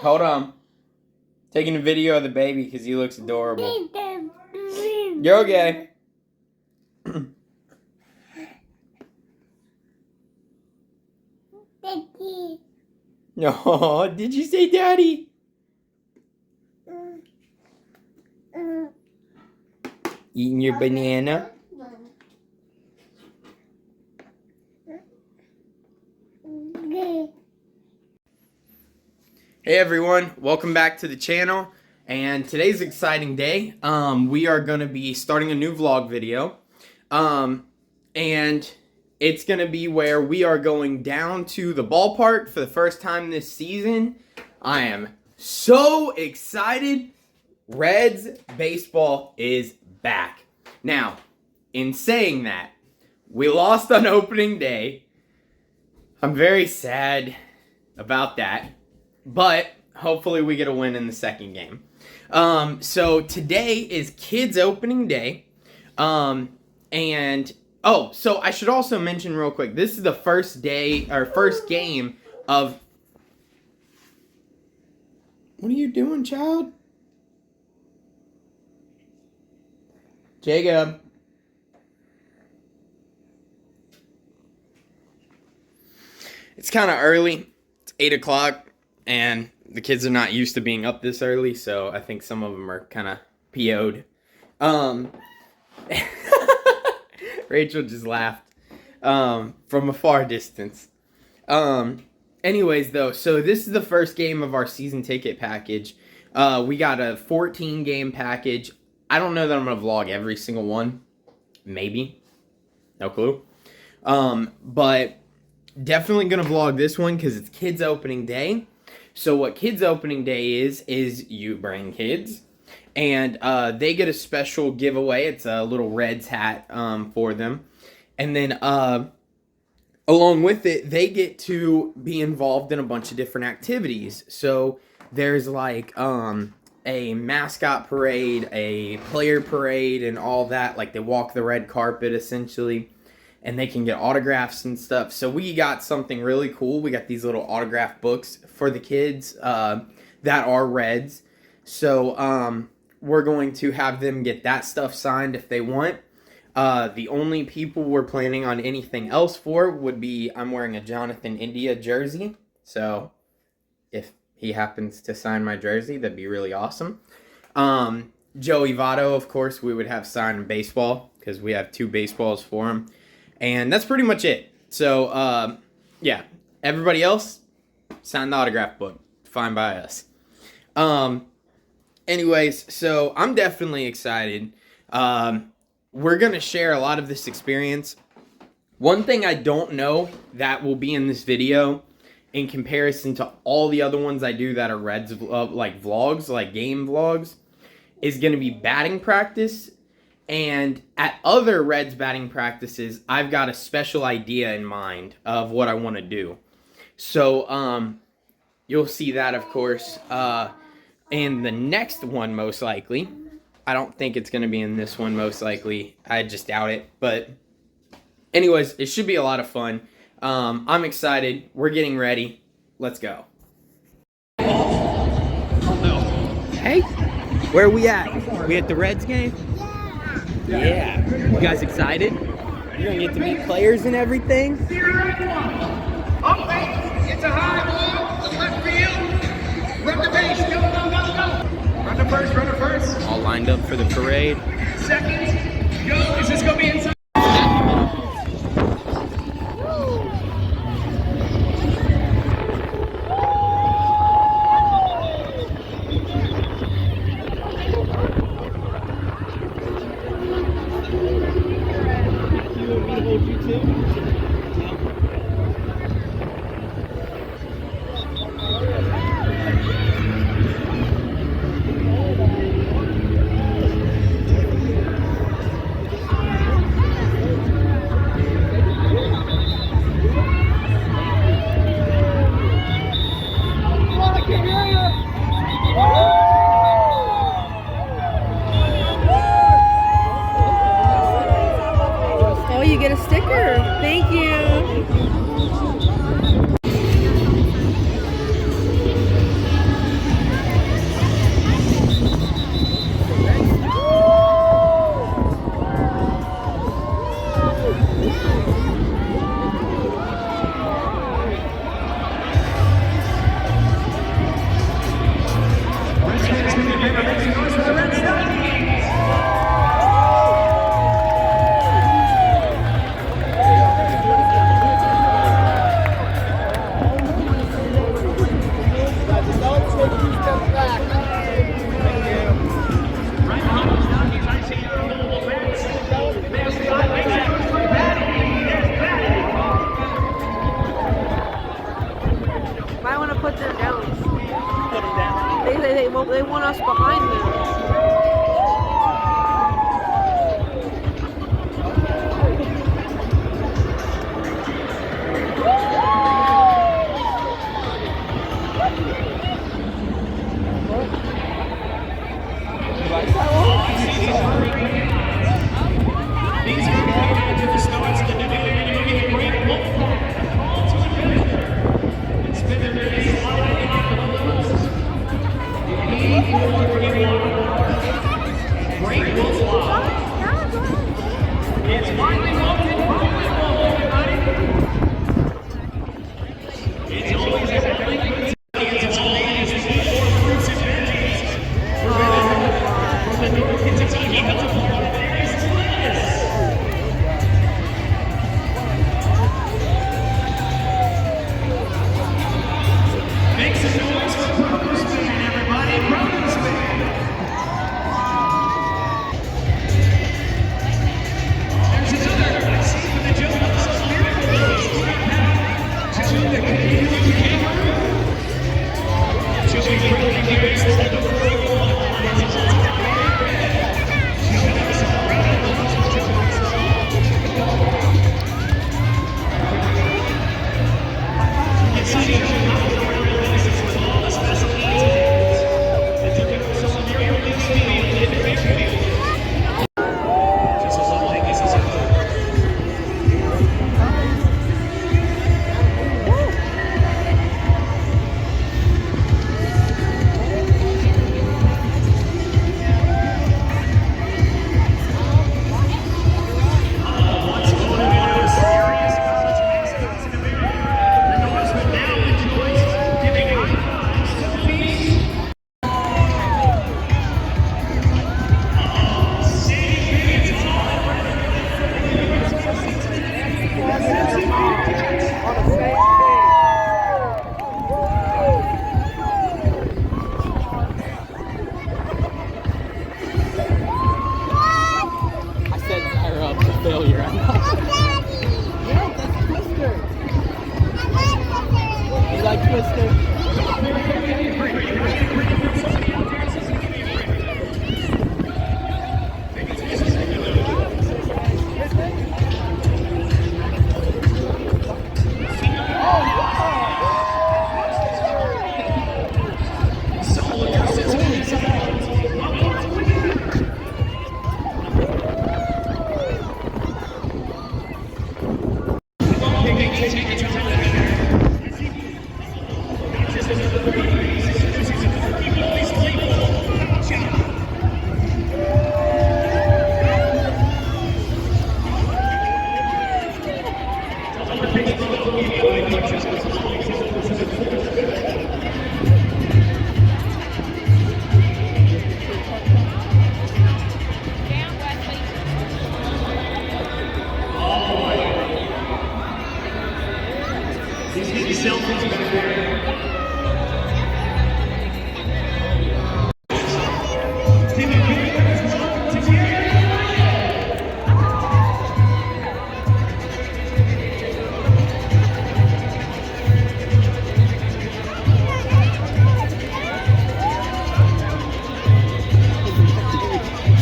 Hold on. Taking a video of the baby because he looks adorable. You're okay. Daddy. No, did you say daddy? Eating your banana? Hey everyone, welcome back to the channel. And today's an exciting day. We are going to be starting a new vlog video. And it's going to be where we are going down to the ballpark for the first time this season. I am so excited. Reds baseball is back. Now, in saying that, we lost on opening day. I'm very sad about that. But hopefully we get a win in the second game. So today is kids opening day. So I should also mention real quick, this is the first day or first game of... What are you doing, child? Jacob. It's kind of early. It's 8 o'clock. And the kids are not used to being up this early, so I think some of them are kind of PO'd. Rachel just laughed from a far distance. Anyways, though, so this is the first game of our season ticket package. We got a 14-game package. I don't know that I'm going to vlog every single one. Maybe. No clue. But definitely going to vlog this one because it's kids opening day. So what kids opening day is you bring kids, and they get a special giveaway. It's a little Reds hat for them. And then along with it, they get to be involved in a bunch of different activities. So there's like a mascot parade, a player parade, and all that. Like they walk the red carpet essentially. And they can get autographs and stuff. So we got something really cool. We got these little autograph books for the kids that are Reds. So we're going to have them get that stuff signed if they want. The only people we're planning on anything else for would be, I'm wearing a Jonathan India jersey. So if he happens to sign my jersey, that'd be really awesome. Joey Votto, of course, we would have signed baseball because we have 2 baseballs for him. And that's pretty much it. So, yeah. Everybody else, sign the autograph book. Fine by us. Anyways, so I'm definitely excited. We're going to share a lot of this experience. One thing I don't know that will be in this video in comparison to all the other ones I do that are Reds, like vlogs, like game vlogs, is going to be batting practice. And at other Reds batting practices, I've got a special idea in mind of what I want to do. So, you'll see that, of course, in the next one, most likely. I don't think it's going to be in this one, most likely. I just doubt it. But, anyways, it should be a lot of fun. I'm excited. We're getting ready. Let's go. Hey, where are we at? We at the Reds game? Yeah. You guys excited? You're going to get to meet players and everything? Up, it's a high ball to left field. Run the base. Go. Run the first. All lined up for the parade. Second. Go. Is this going to be inside? you get a sticker. Thank you.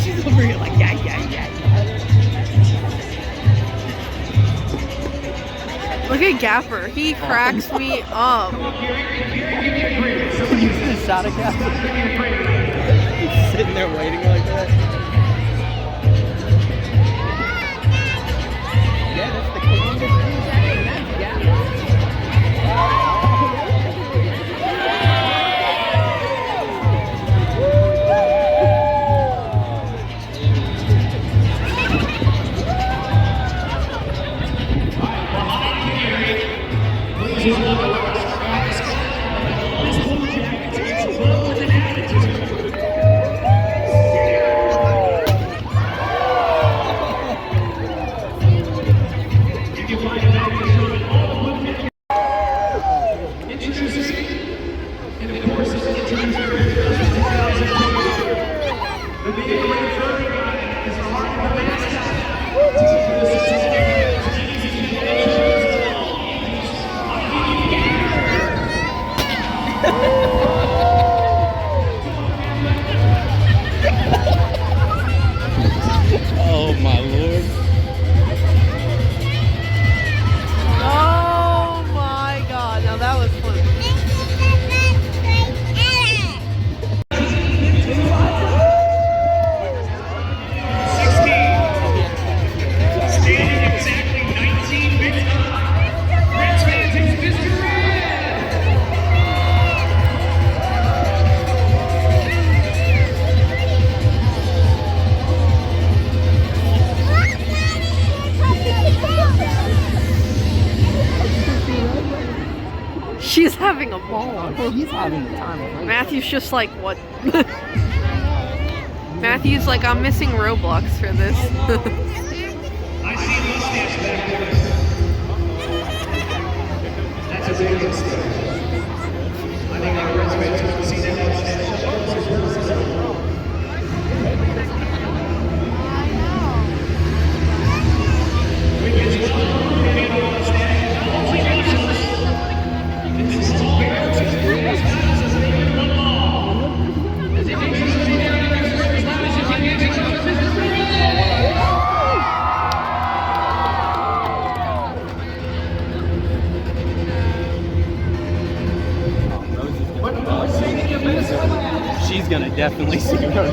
She's over here like, yeah. Look at Gaffer. He cracks me up. Shot a Gaffer. He's sitting there waiting like that. Yeah, that's the Columbus Blue Jacket. That's Gaffer. Oh my lord. Oh my god. Now that was fun. Standing exactly 19 minutes. Reds fans, it's Mr. Red. She's having a ball. He's having the time of life. Matthew's just like, what? Matthew's like, I'm missing Roblox for this. I see a mustache back there. That's a big mistake. I think our Reds fans want to see that mustache. She's gonna definitely see her.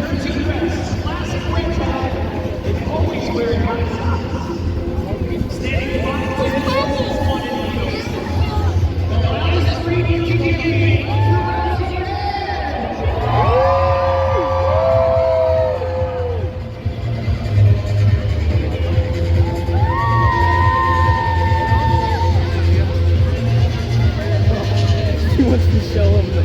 She wants to show him the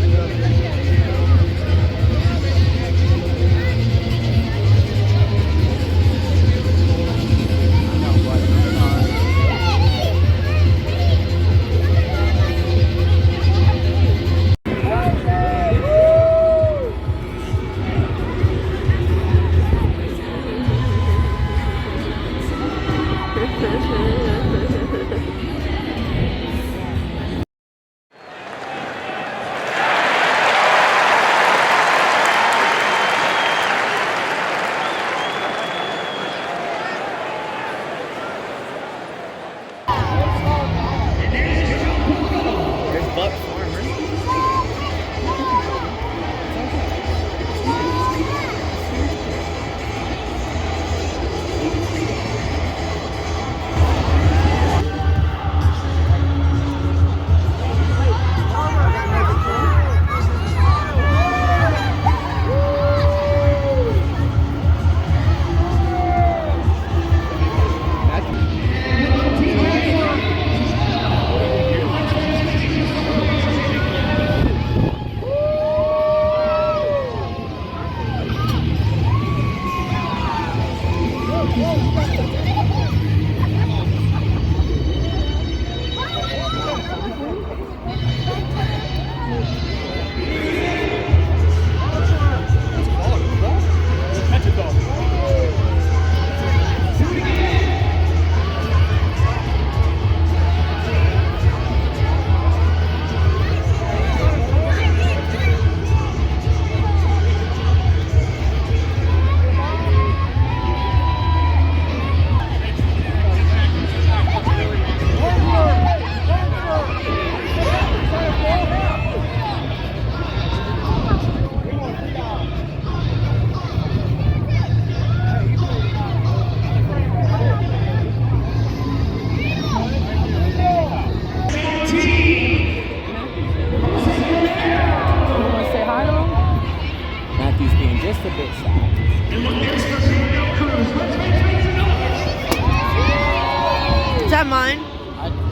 Is that mine?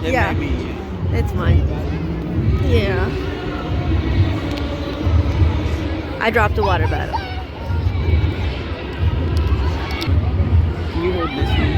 Yeah. It's mine. Yeah. I dropped a water bottle. You hold this one.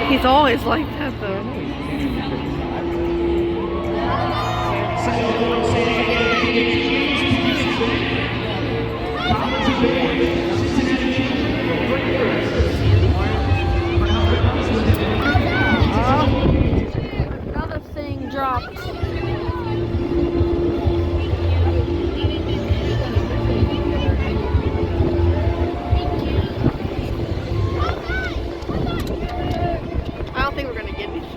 He's always like that though. Another thing dropped. I don't think we're gonna get anything.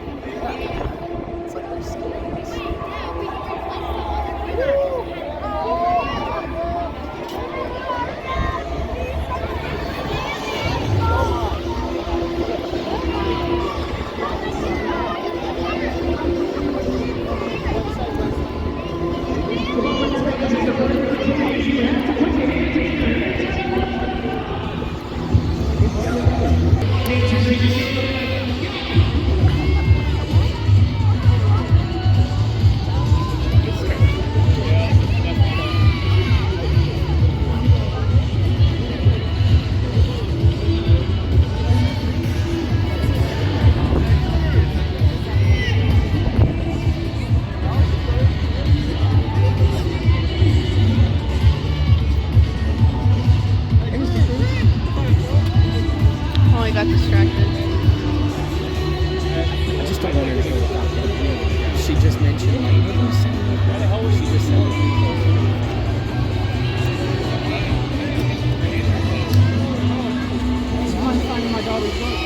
Oh, I got distracted. I just don't want her to go without that. She just mentioned like she just said. I'm finding my daughter's book.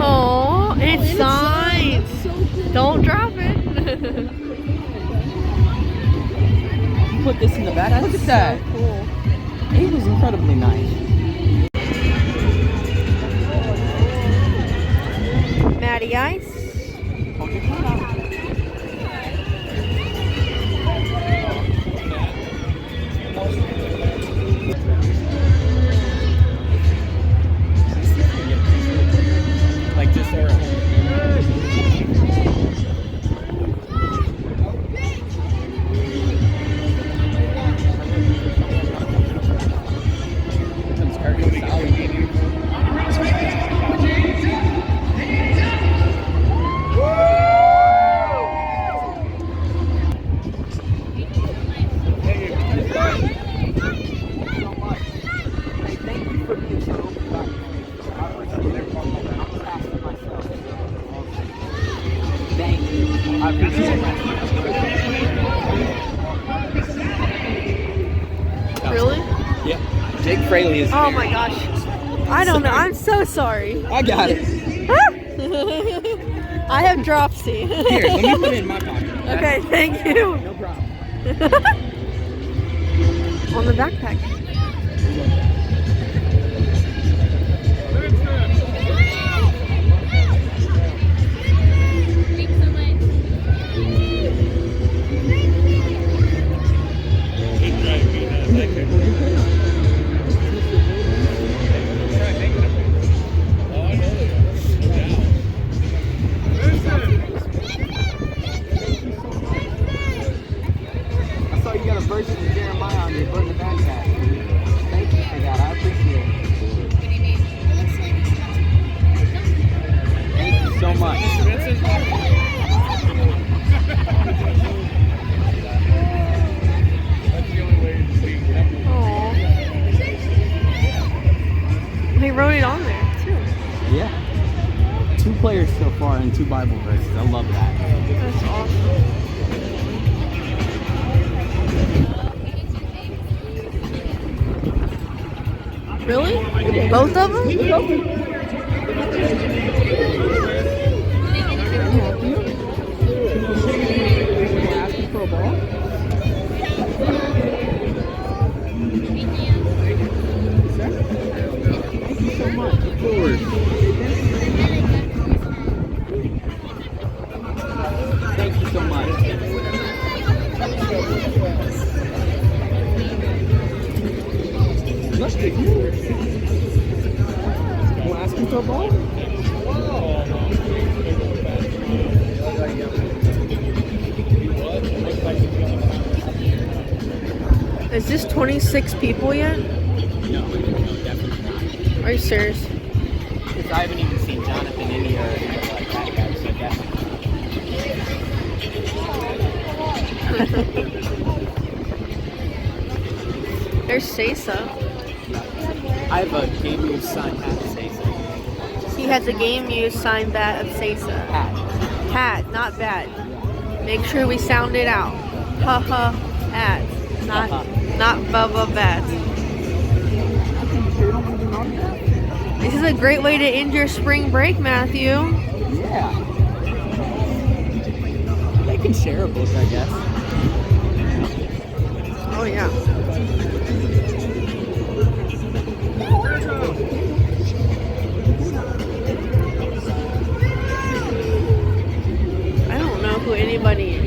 Oh, it's signed. Don't drop it. You put this in the back. Look at that. So cool. It was incredibly nice. Matty Ice. Like just there at home. Really? Yeah. Jake Fraley is. Oh my gosh. I don't know. I'm so sorry. I got it. I have dropsy. Here, let me put it in my pocket. Okay, thank you. No problem. On the backpack. 2 players so far and 2 Bible verses. I love that. That's awesome. Really? Both of them? Asking for a ball? Thank you so much. Of course. Thank you so much. Let's take you. We'll ask you for a ball? Is this 26 people yet? No, definitely not. Are you serious? Because I haven't even seen Jonathan in here or anything like that yet, so definitely. There's Sesa. I have a game use sign hat of Sesa. He has a game use signed bat of Sesa. Hat. Hat, not bat. Make sure we sound it out. Haha, hat. Not Bubba bat. This is a great way to end your spring break, Matthew. Yeah. They can share a book, I guess. Oh, yeah. I don't know who anybody is.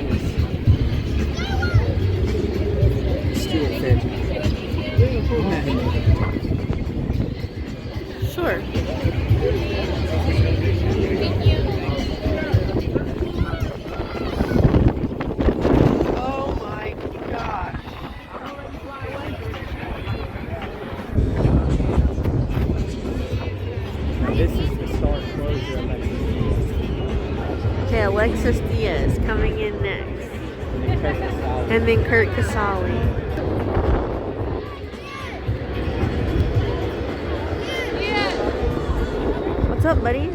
Stuart Fitch. Sure. Oh my gosh. This is the start closure of Okay, Alexis Diaz coming in next. that. And then Kurt Casale. What's up, buddy?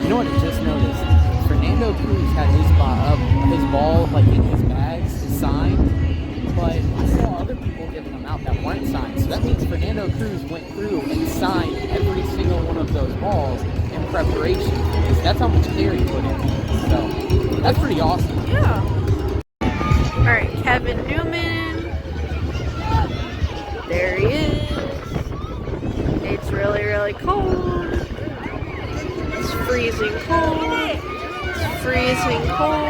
You know what I just noticed? Fernando Cruz had his ball like in his bags, signed, but I saw other people giving them out that weren't signed. So that means Fernando Cruz went through and signed every single one of those balls in preparation for this. That's how much care he put in. So that's pretty awesome. Yeah. All right, Kevin Newman. There he is. It's really, really cold. It's freezing cold. It's freezing cold.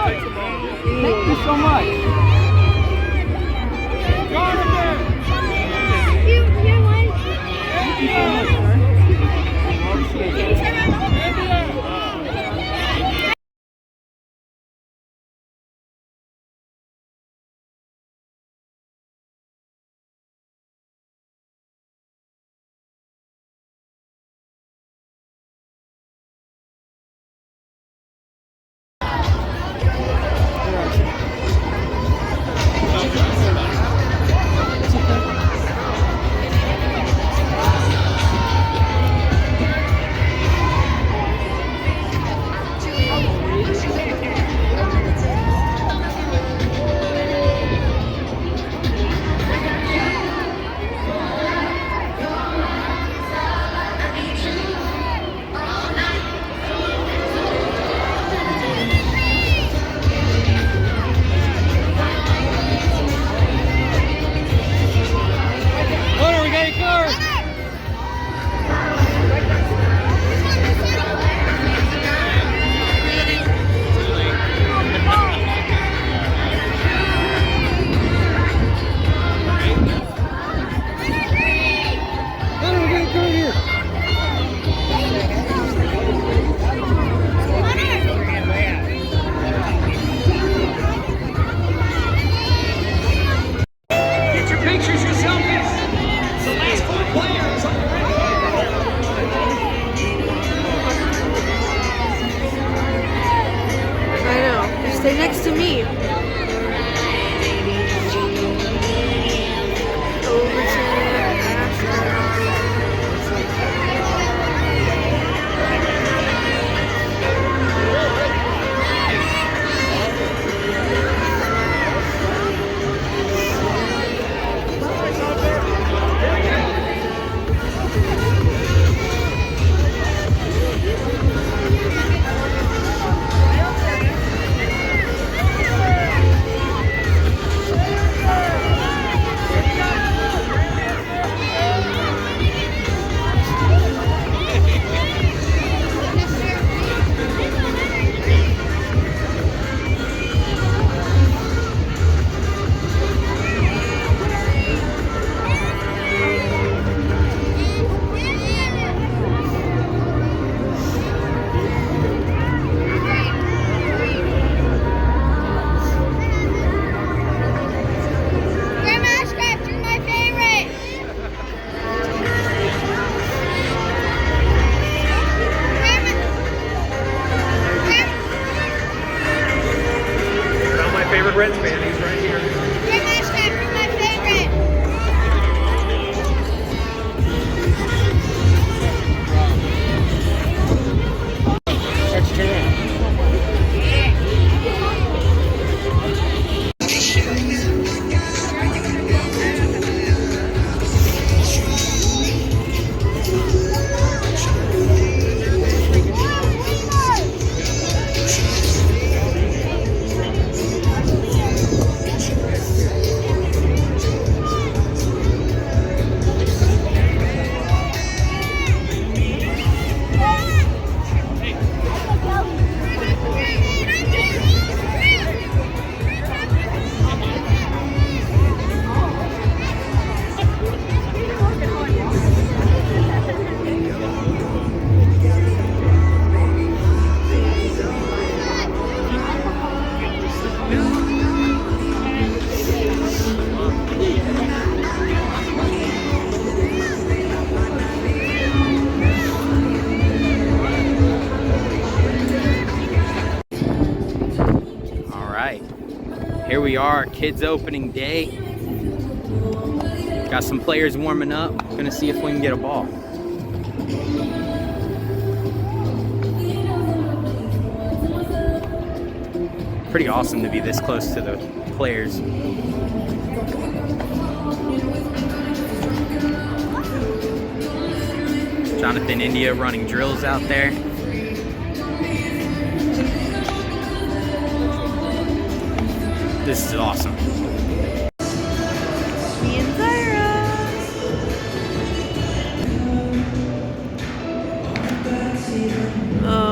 Thank you so much. Thank you so much, sir. Appreciate it. Get your pictures, your selfies. The last 4 players on the red. I know. Stay next to me. Reds fan, he's right here. Your mascot, you're my favorite. That's true. Here we are, kids opening day. Got some players warming up. Gonna see if we can get a ball. Pretty awesome to be this close to the players. Jonathan India running drills out there. This is awesome. Me and Zyra.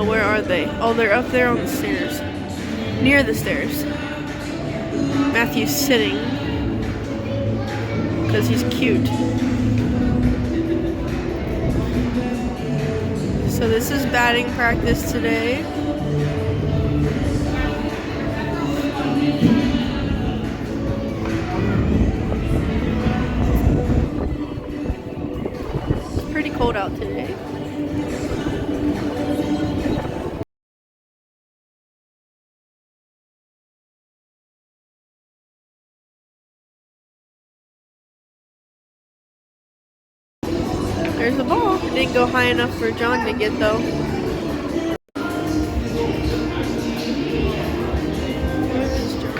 Where are they? Oh, they're up there on the stairs. near the stairs. Matthew's sitting because he's cute. So this is batting practice today. It's pretty cold out today. There's the ball. It didn't go high enough for John to get though. Where is John?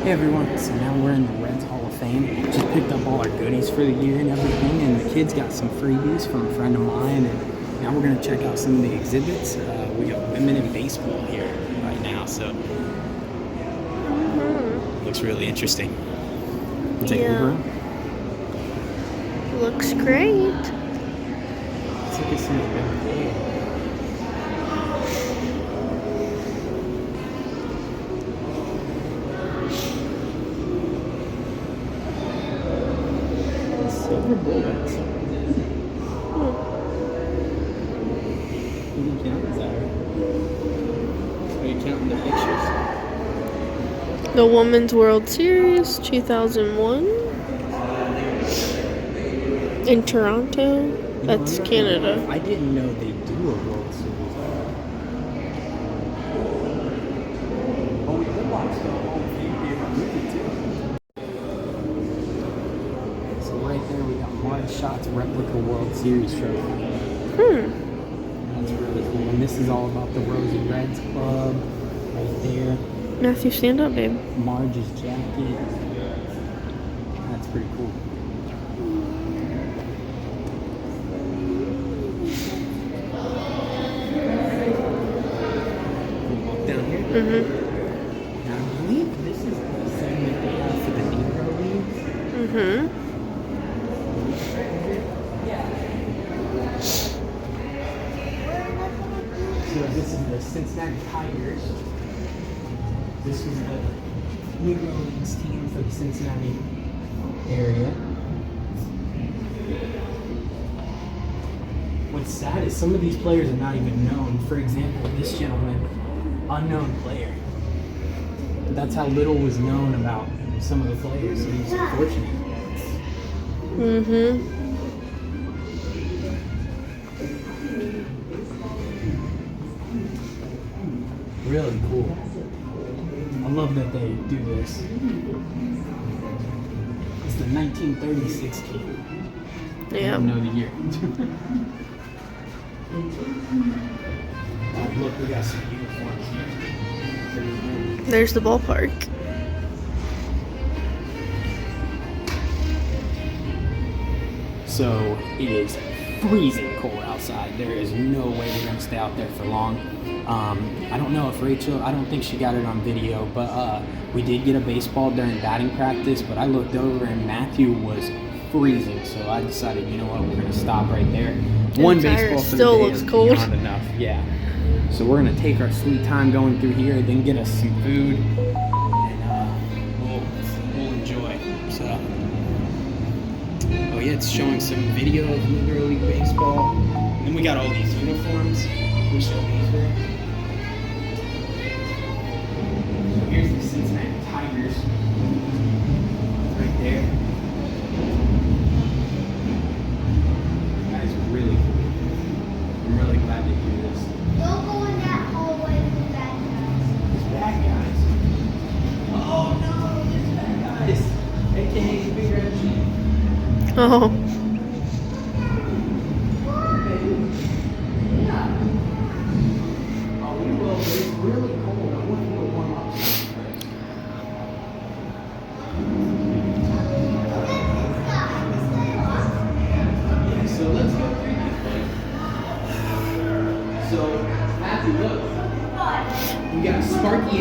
Hey everyone, so now we're in the Reds Hall of Fame. Just picked up all our goodies for the year and everything, and the kids got some freebies from a friend of mine, and now we're going to check out some of the exhibits. We got women in baseball here right now, so looks really interesting. Take a look around. Looks great. Let's look at some of the silver bullets. What are you counting, Zara? Are you counting the pictures? The Women's World Series 2001 in Toronto. That's Canada. I didn't know they do a World Series. Oh, we could watch the whole thing here. So right there we got Marge Shot's replica World Series trophy. That's really cool. And this is all about the Rosie Reds Club right there. Matthew, stand up, babe. Marge's jacket. That's pretty cool. Walk down here. Now I believe this is the segment they have for the Negro Leagues. So this is the Cincinnati Tigers. This was the Negro Leagues team for the Cincinnati area. What's sad is some of these players are not even known. For example, this gentleman, unknown player. That's how little was known about some of the players. So it's unfortunate. Really cool. I love that they do this. It's the 1936 team. I Yeah. don't know the year. Oh, look, we got some uniforms here. There's the ballpark. So it is freezing cold outside. There is no way we're gonna stay out there for long. I don't know if Rachel, I don't think she got it on video, but we did get a baseball during batting practice, but I looked over and Matthew was freezing, so I decided, you know what, we're gonna stop right there. One entire baseball for still the day looks is cold. beyond enough, yeah. So we're gonna take our sweet time going through here, then get us some food, and we'll enjoy. So, oh yeah, it's showing some video of Negro League baseball. And then we got all these uniforms. We show these there. So here's the Cincinnati Tigers. Right there. That is really cool. I'm really glad to hear this. Don't go in that hallway with the bad guys. These bad guys. Oh no, these bad guys. AKA Big Red Chief. Oh. Oh, we will. It's really cold. I want you to warm up.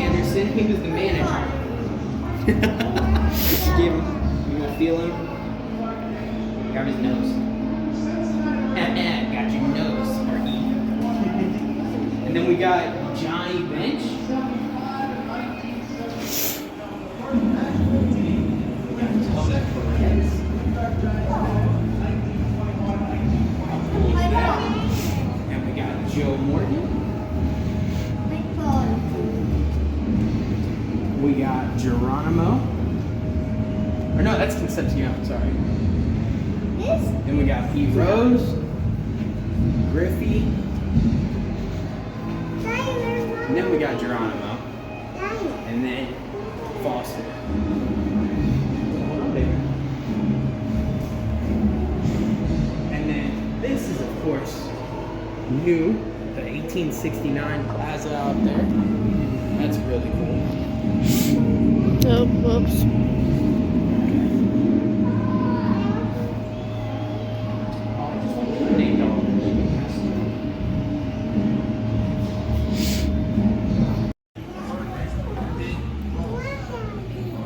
Anderson. He was the manager. Give him. You want to feel him? Grab his nose. Got your nose, Sparky. And then we got Johnny Bench. And we got Joe Morgan. We got Geronimo. Or no, that's Concepcion, sorry. This? Then we got Pete Rose, Griffey, and then we got Geronimo, and then Foster. Hold on, baby. And then this is, of course, new, the 1869 Plaza out there. That's really cool. Oh, whoops.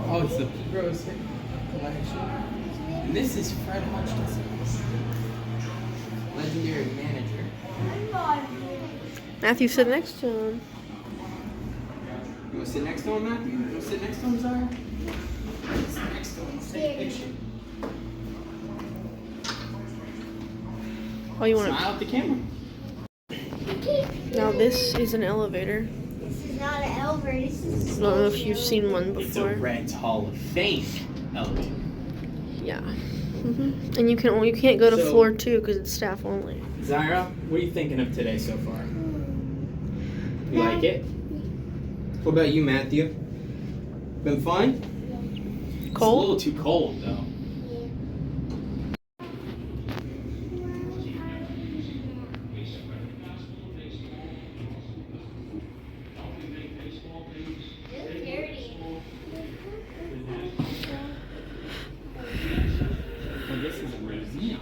Oh, it's the Rose collection. And this is Fred Hutchinson, legendary manager. Matthew, sit next to him. You want to sit next to him, Matthew? You want to sit next to him, Zara? Sit next to him. Take a picture. Oh, you want Smile at the camera. to? Now this is an elevator. This is not an elevator. This is I don't know if you've seen one It's a before. Reds Hall of Fame elevator. Yeah. And you can't go to So- floor 2 because it's staff only. Zyra, what are you thinking of today so far? You like it? What about you, Matthew? Been fun? It's a Cold? little too cold, though. Well, this is a museum.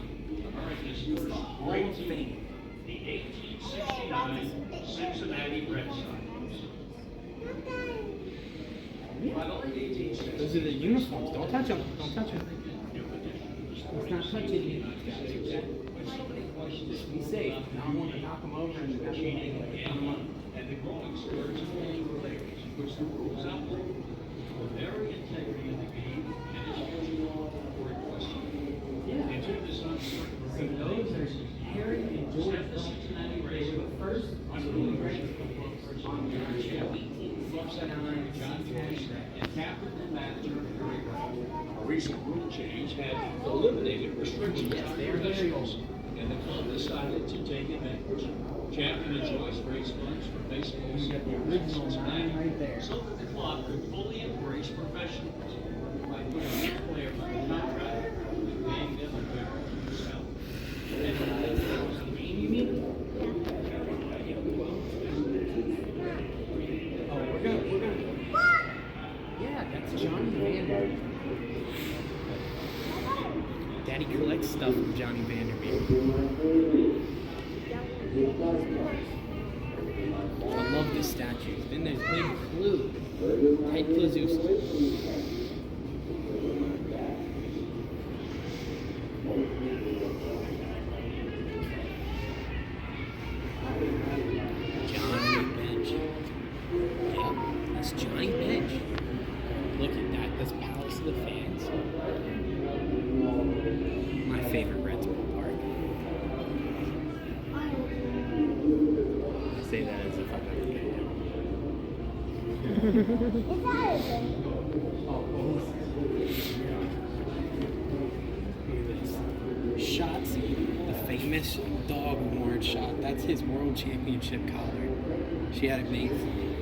It's the Hall of Fame. The 1869 Cincinnati Reds. Those are the uniforms. Don't touch them. Don't touch them. It's not touching you. Just be safe. I don't want to knock them over and have them And the growing spurs of players, which the rules outline. The very integrity of the game and its future for question. Into this uncertain So those are Harry and George. the Cincinnati They Reds. were the first unruly Reds on the 1869 Cincinnati Reds. Captain and manager Harry Brown. A recent rule change had eliminated restrictions on professionals, and the club decided to take advantage. Captain enjoys race funds for baseball. You got the original nine right there. So that the club could fully embrace professionalism by putting each player on the contract and paying them a fair salary. And the game, you mean? Oh, we're gonna. Yeah, that's Johnny Vanderbeard. Daddy collects stuff from Johnny Vanderbeard. I love this statue. Then there's Big Blue. Ted Klazuski. Johnny Bench. Yep, that's Johnny Bench. Look at that. That's Palace of the Fans. My favorite Reds ballpark. I say that as if I'm ever getting Shots, the famous dog award shot. That's his world championship collar. She had it made for me.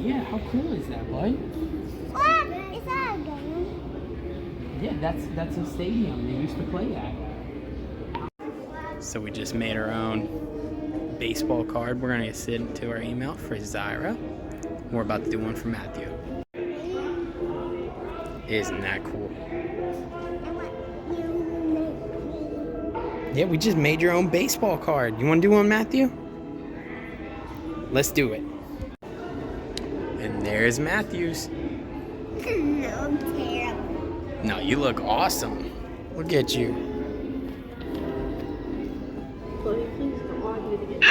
Yeah, how cool is that, bud? What? Is that a game? Yeah, that's a stadium they used to play at. So we just made our own baseball card. We're gonna send it to our email for Zyra. We're about to do one for Matthew. Isn't that cool? Yeah, we just made your own baseball card. You want to do one, Matthew? Let's do it. And there's Matthews. No, I'm terrible. No, you look awesome. Look at you. Chloe, please don't want me to get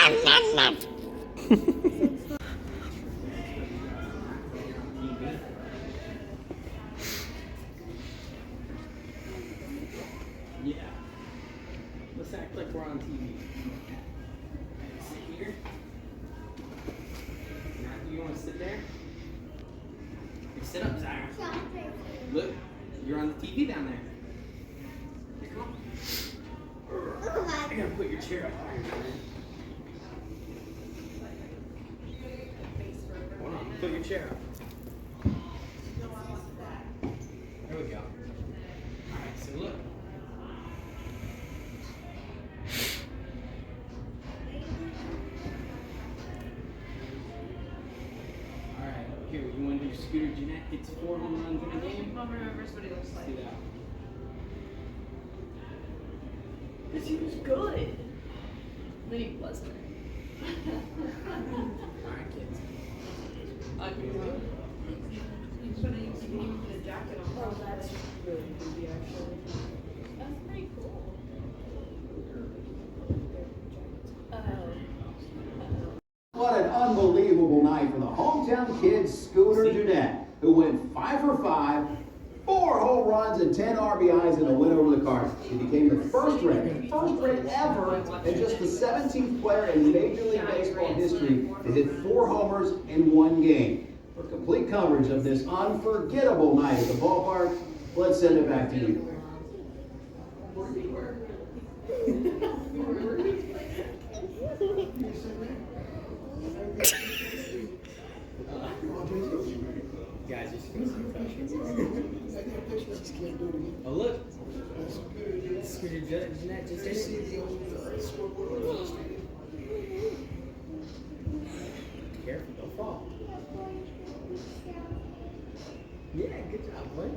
Yeah. Let's act like we're on TV. Sit here. Matthew, you want to sit there? Hey, sit up, Zara. Look, you're on the TV down there. Here, come on. I gotta put your chair up higher, man. Hold on, put your chair up. There we go. Alright, so look. Alright, here, you want to do Scooter Jeanette gets 4 home runs in a game? Mom remembers what he looks like. See that. Because he was good. Then he wasn't. Alright, kids. He's gonna use put a jacket on. Oh, that's really creepy, actually. That's pretty cool. What an unbelievable night for the hometown kid Scooter Jeanette, who went 5 for 5, 4 home runs and 10 RBIs in a win over the Cardinals. He became the first Red ever and just the 17th player in Major League Baseball history to hit 4 homers in 1 game. For complete coverage of this unforgettable night at the ballpark, let's send it back to you. Guys, just oh, look. Scooter Jeanette just hit it. Careful, don't fall. Yeah, good job, boy.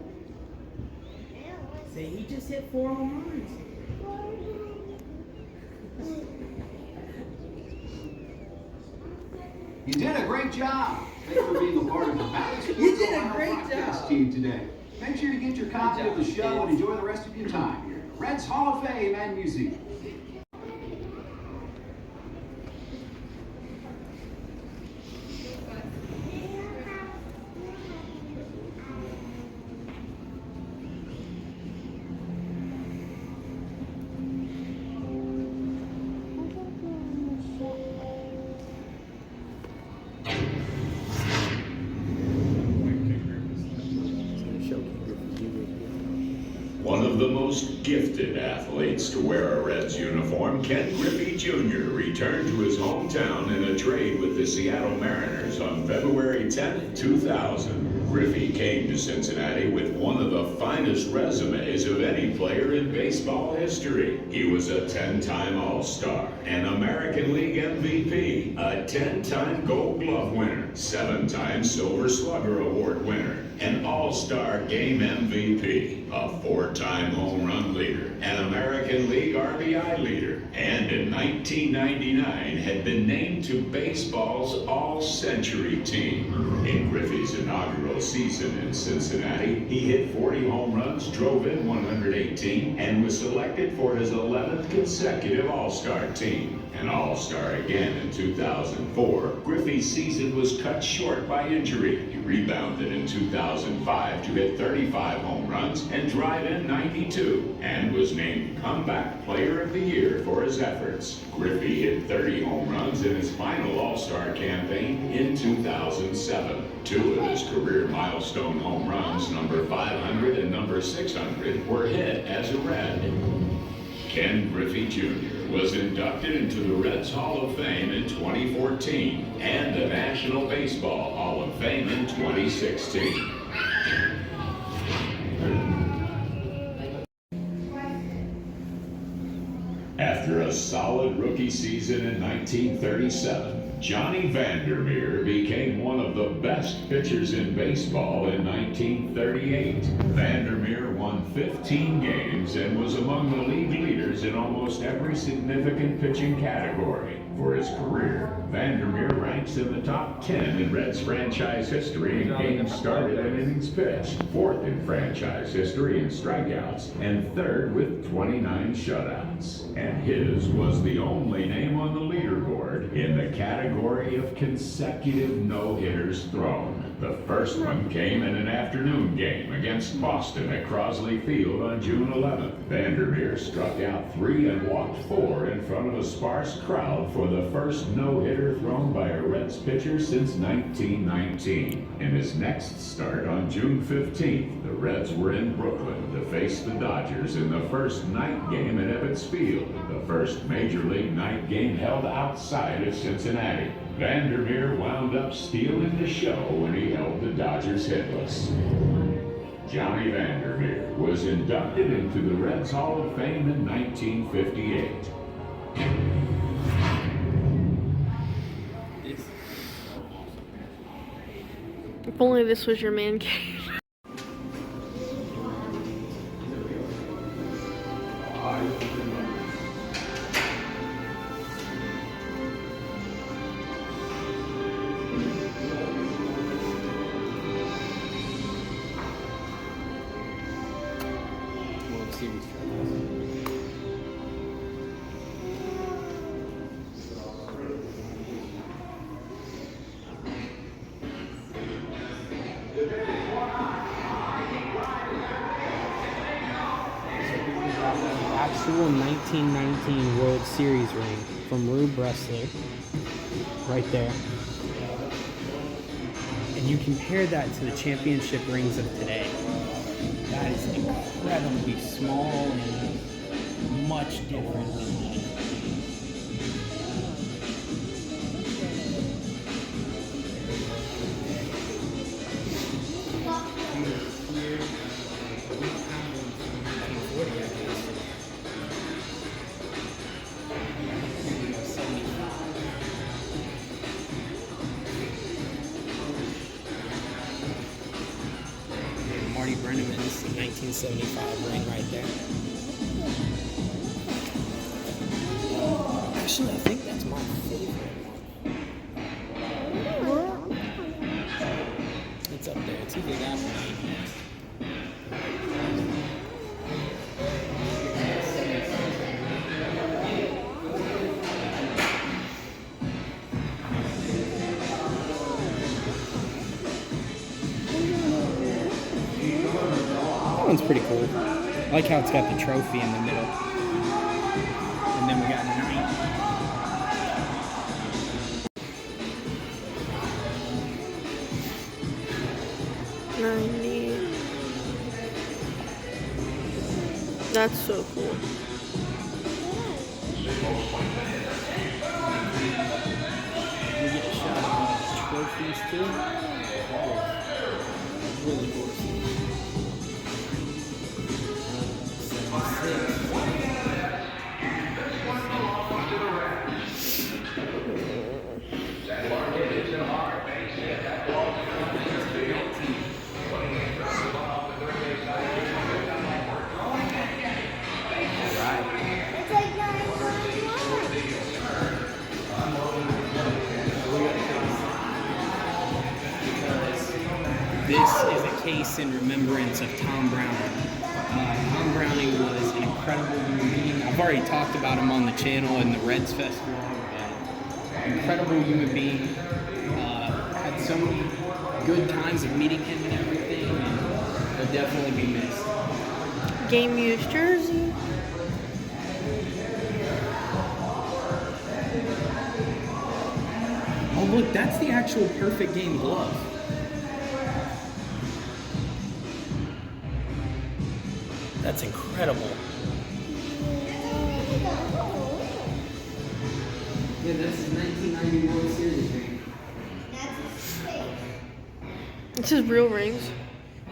Say he just hit 4 home runs. You did a great job. Thanks for being a part of the Valley Sports You did a Ohio great broadcast job. team today. Make sure to get your copy of the job, show and kids. enjoy the rest of your time here at the Reds Hall of Fame and Museum. One of the most gifted athletes to wear a Reds uniform, Ken Griffey Jr. returned to his hometown in a trade with the Seattle Mariners on February 10, 2000. Griffey came to Cincinnati with one of the finest resumes of any player in baseball history. He was a 10-time All-Star, an American League MVP, a 10-time Gold Glove winner, 7-time Silver Slugger Award winner, an All-Star Game MVP, a 4-time home run leader, an American League RBI leader, and in 1999 had been named to baseball's All-Century team. In Griffey's inaugural season in Cincinnati, he hit 40 home runs, drove in 118, and was selected for his 11th consecutive All-Star team. An All-Star again in 2004, Griffey's season was cut short by injury. He rebounded in 2005 to hit 35 home runs and drive in 92, and was named Comeback Player of the Year for his efforts. Griffey hit 30 home runs in his final All-Star campaign in 2007. 2 of his career milestone home runs, number 500 and number 600, were hit as a Red. Ken Griffey Jr. was inducted into the Reds Hall of Fame in 2014 and the National Baseball Hall of Fame in 2016. After a solid rookie season in 1937, Johnny Vandermeer became one of the best pitchers in baseball in 1938. Vandermeer won 15 games and was among the league leaders in almost every significant pitching category. For his career, Vandermeer ranks in the top 10 in Reds franchise history in games started and innings pitched, 4th in franchise history in strikeouts, and 3rd with 29 shutouts. And his was the only name on the leaderboard in the category of consecutive no-hitters thrown. The first one came in an afternoon game against Boston at Crosley Field on June 11th. Vandermeer struck out 3 and walked 4 in front of a sparse crowd for the first no-hitter thrown by a Reds pitcher since 1919. In his next start on June 15th, the Reds were in Brooklyn to face the Dodgers in the first night game at Ebbets Field, the first Major League night game held outside of Cincinnati. Vandermeer wound up stealing the show when he held the Dodgers hitless. Johnny Vandermeer was inducted into the Reds Hall of Fame in 1958. If only this was your man cave. World Series. Actual 1919 World Series ring from Rube Wrestler, right there. And you compare that to the championship rings of today. That is incredibly small and much different than that. Marty Brenneman's 1975 ring right there. Actually, I think that's my favorite one. It's up there. It's either that one. That one's pretty cool. I like how it's got the trophy in the middle. And then we got 90. That's so cool. We get a shot of trophies too. Really cool. 76. This is a case in remembrance of Tom Browning. Tom Browning was an incredible human being. I've already talked about him on the channel in the Reds Festival. Incredible human being. Had so many good times of meeting him and everything, and he'll definitely be missed. Game used jersey. Oh look, that's the actual perfect game glove. That's incredible. Yeah, that's his 1990 World Series ring. It's his real rings.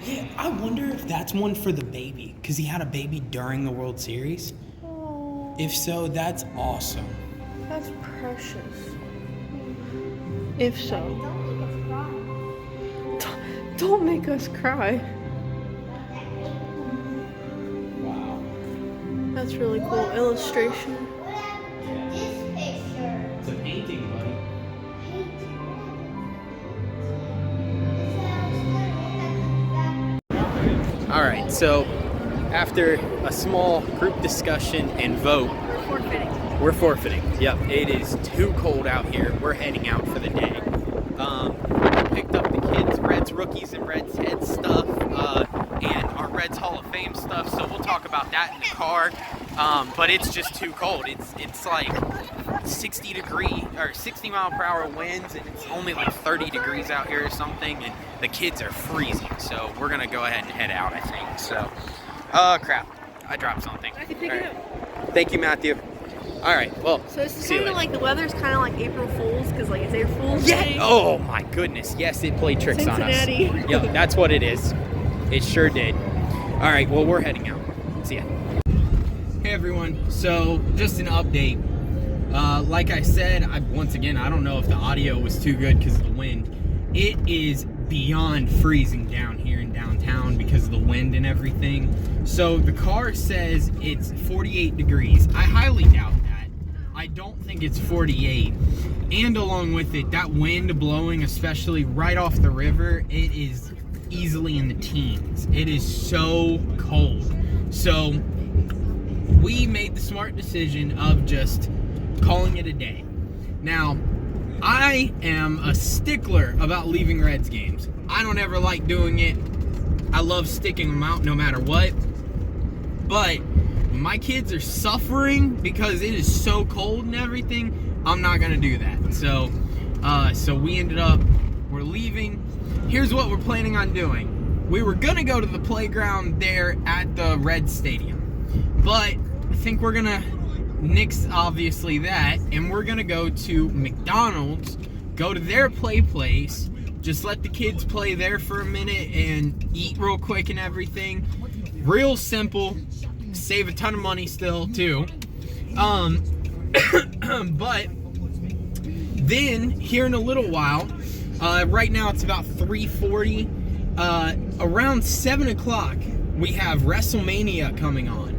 Yeah, I wonder if that's one for the baby, because he had a baby during the World Series. Oh, If so, that's awesome. that's precious. If so. Don't make us cry. Wow. That's really cool. Illustration. This picture. It's a All right, so after a small group discussion and vote, we're forfeiting. Yep, it is too cold out here. We're heading out for the day. Picked up the kids' Reds rookies and Reds head stuff, and our Reds Hall of Fame stuff. So we'll talk about that in the car. But it's just too cold. It's like 60 mile per hour winds, and it's only like 30 degrees out here or something, and the kids are freezing. So we're gonna go ahead and head out, I think. So, crap, I dropped something. I can pick it up. Thank you, Matthew. All right, well, So it's kind of like the weather's kind of like April Fool's, because like it's April Fool's yeah. Day. Oh my goodness, yes, it played tricks on us. Cincinnati. Yep, that's what it is. It sure did. All right, well, we're heading out. See ya. Hey everyone, so just an update. Like I said, once again, I don't know if the audio was too good because of the wind. It is beyond freezing down here in downtown because of the wind and everything. So the car says it's 48 degrees. I highly doubt that. I don't think it's 48. And along with it, that wind blowing, especially right off the river, it is easily in the teens. It is so cold. So we made the smart decision of just calling it a day. Now, I am a stickler about leaving Reds games. I don't ever like doing it. I love sticking them out no matter what. But when my kids are suffering because it is so cold and everything, I'm not gonna do that. So we ended up, we're leaving. Here's what we're planning on doing. We were gonna go to the playground there at the Reds Stadium, but I think we're gonna nix obviously that, and we're gonna go to McDonald's, go to their play place, just let the kids play there for a minute and eat real quick and everything. Real simple, save a ton of money still too. But then here in a little while, right now it's about 3:40, around 7 o'clock we have WrestleMania coming on.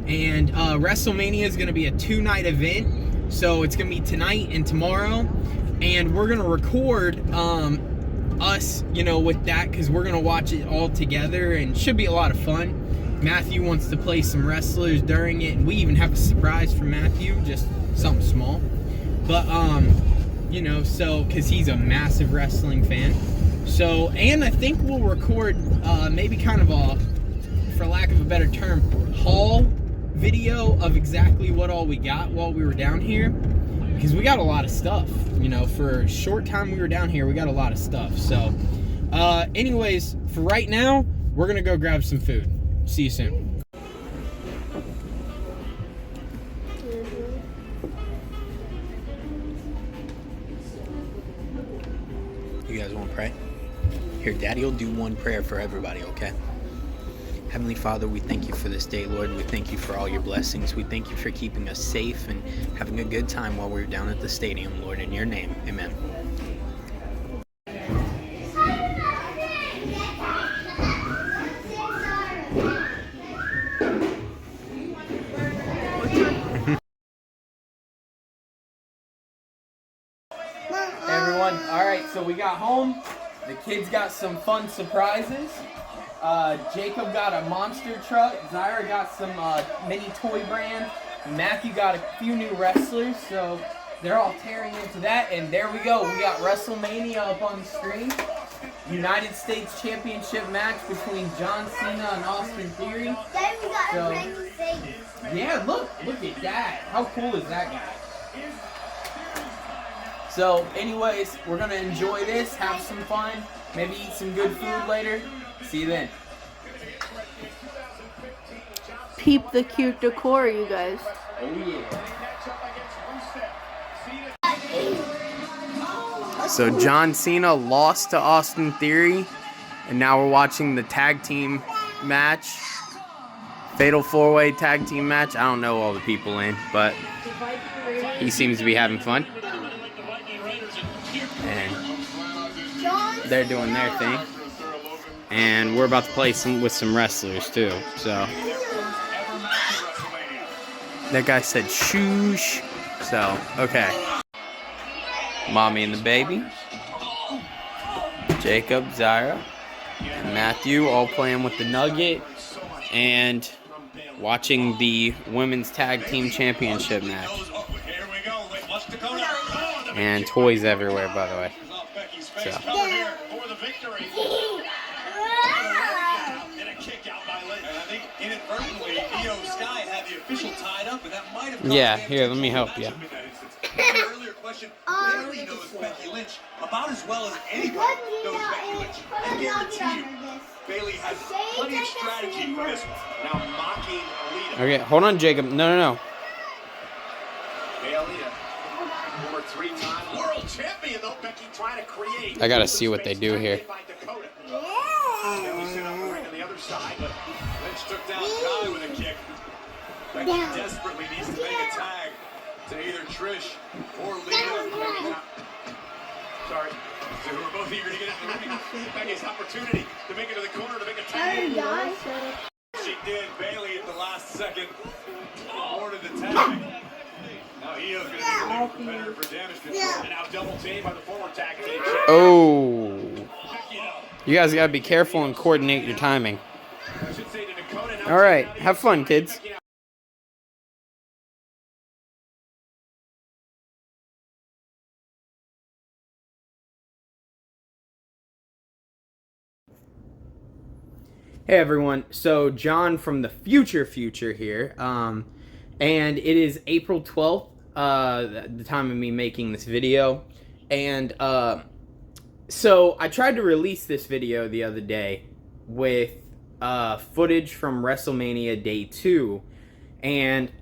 And WrestleMania is going to be a 2-night event, so it's going to be tonight and tomorrow, and we're going to record us, with that, because we're going to watch it all together, and it should be a lot of fun. Matthew wants to play some wrestlers during it, and we even have a surprise for Matthew, just something small, but so because he's a massive wrestling fan. So, and I think we'll record maybe kind of a, for lack of a better term, haul video of exactly what all we got while we were down here, because we got a lot of stuff. For a short time we were down here, we got a lot of stuff. So anyways, for right now, we're gonna go grab some food. See you soon. You guys want to pray? Here, Daddy will do one prayer for everybody, okay? Heavenly Father, we thank you for this day, Lord. We thank you for all your blessings. We thank you for keeping us safe and having a good time while we were down at the stadium, Lord. In your name, amen. Everyone, all right, so we got home. The kids got some fun surprises. Jacob got a monster truck. Zyra got some mini toy brand. Matthew got a few new wrestlers, so they're all tearing into that. And there we go. We got WrestleMania up on the screen. United States Championship match between John Cena and Austin Theory. Then we got a brand new thing. Yeah, look at that. How cool is that guy? So, anyways, we're gonna enjoy this, have some fun, maybe eat some good food later. See you then. Peep the cute decor, you guys. Oh yeah. So John Cena lost to Austin Theory, and now we're watching the tag team match. Fatal 4-way tag team match. I don't know all the people in, but he seems to be having fun. And they're doing their thing. And we're about to play with some wrestlers too. So that guy said shoosh. So, okay. Mommy and the baby. Jacob, Zyra, and Matthew all playing with the nugget. and watching the women's tag team championship match. And toys everywhere, by the way. So. Yeah, here, let me help you. Earlier question, Bailey knows Becky Lynch about as well as anybody knows Becky Lynch. I guarantee you, Bailey has plenty of strategy for this one. Now mocking Alita. Okay, hold on, Jacob. No. Bailey, former three-time world champion, though Becky trying to create. I gotta see what they do here. Bailey set up the ring on the other side, but Lynch took down Kai with a kick. Becky desperately needs to make a tag to either Trish or Lita. Sorry. So we're both eager to get into the ring. Becky's opportunity to make it to the corner to make a tag. She did. Bailey at the last second awarded the tag. Now Io's going to be the competitor for damage control. And now double team by the former tag team. Oh. You guys gotta be careful and coordinate your timing. Alright, have fun, kids. Hey everyone, so John from the future here, and it is April 12th, the time of me making this video, and so I tried to release this video the other day with footage from WrestleMania Day 2, and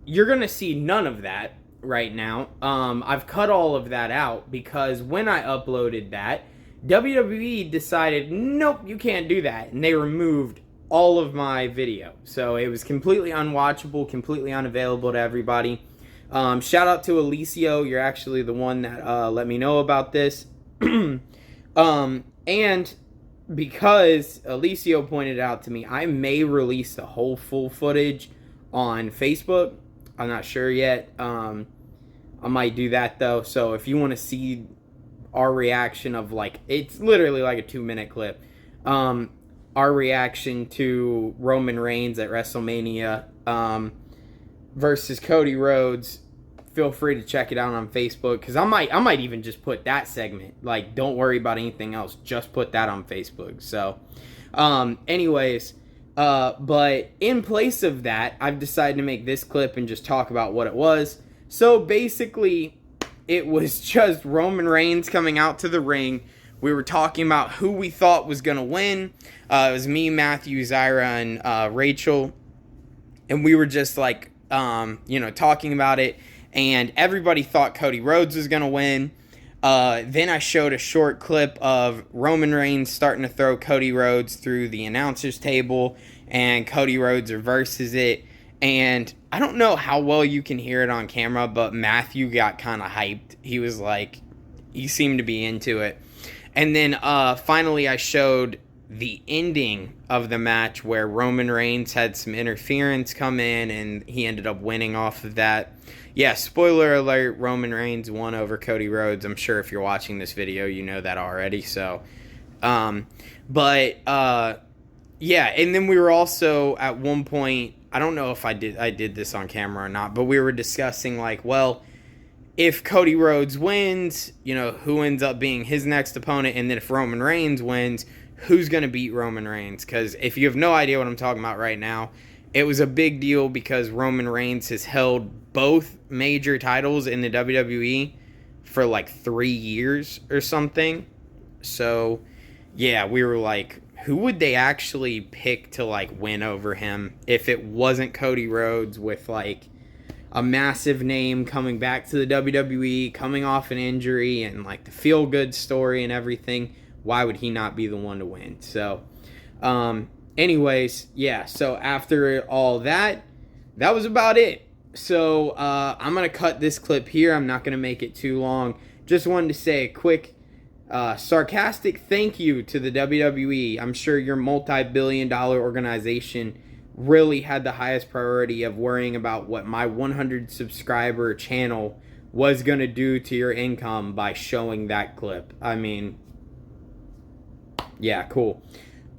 you're gonna see none of that right now. I've cut all of that out because when I uploaded that, WWE decided, nope, you can't do that, and they removed all of my video. So it was completely unwatchable, completely unavailable to everybody. Shout out to Alicio, you're actually the one that let me know about this. And because Alicio pointed out to me, I may release the whole full footage on Facebook. I'm not sure yet. I might do that though. So if you want to see our reaction of, like, it's literally like a 2-minute clip, our reaction to Roman Reigns at WrestleMania versus Cody Rhodes, feel free to check it out on Facebook, because I might even just put that segment, like, don't worry about anything else, just put that on Facebook. So anyways, but in place of that, I've decided to make this clip and just talk about what it was. So basically, it was just Roman Reigns coming out to the ring. We were talking about who we thought was going to win. It was me, Matthew, Zyra, and Rachel. And we were just like, talking about it. And everybody thought Cody Rhodes was going to win. Then I showed a short clip of Roman Reigns starting to throw Cody Rhodes through the announcer's table. And Cody Rhodes reverses it. And I don't know how well you can hear it on camera, but Matthew got kind of hyped. He was like, he seemed to be into it. And then finally I showed the ending of the match where Roman Reigns had some interference come in and he ended up winning off of that. Yeah, spoiler alert, Roman Reigns won over Cody Rhodes. I'm sure if you're watching this video, you know that already. So, yeah, and then we were also at one point, I don't know if I did this on camera or not, but we were discussing, like, well, if Cody Rhodes wins, who ends up being his next opponent, and then if Roman Reigns wins, who's going to beat Roman Reigns? Because if you have no idea what I'm talking about right now, it was a big deal because Roman Reigns has held both major titles in the WWE for like 3 years or something. So, yeah, we were like, who would they actually pick to, like, win over him if it wasn't Cody Rhodes with, like, a massive name coming back to the WWE, coming off an injury, and, like, the feel-good story and everything? Why would he not be the one to win? So, anyways, yeah, so after all that, that was about it. So, I'm going to cut this clip here. I'm not going to make it too long. Just wanted to say a quick sarcastic thank you to the WWE. I'm sure your multi-billion-dollar organization really had the highest priority of worrying about what my 100 subscriber channel was going to do to your income by showing that clip. I mean, yeah, cool.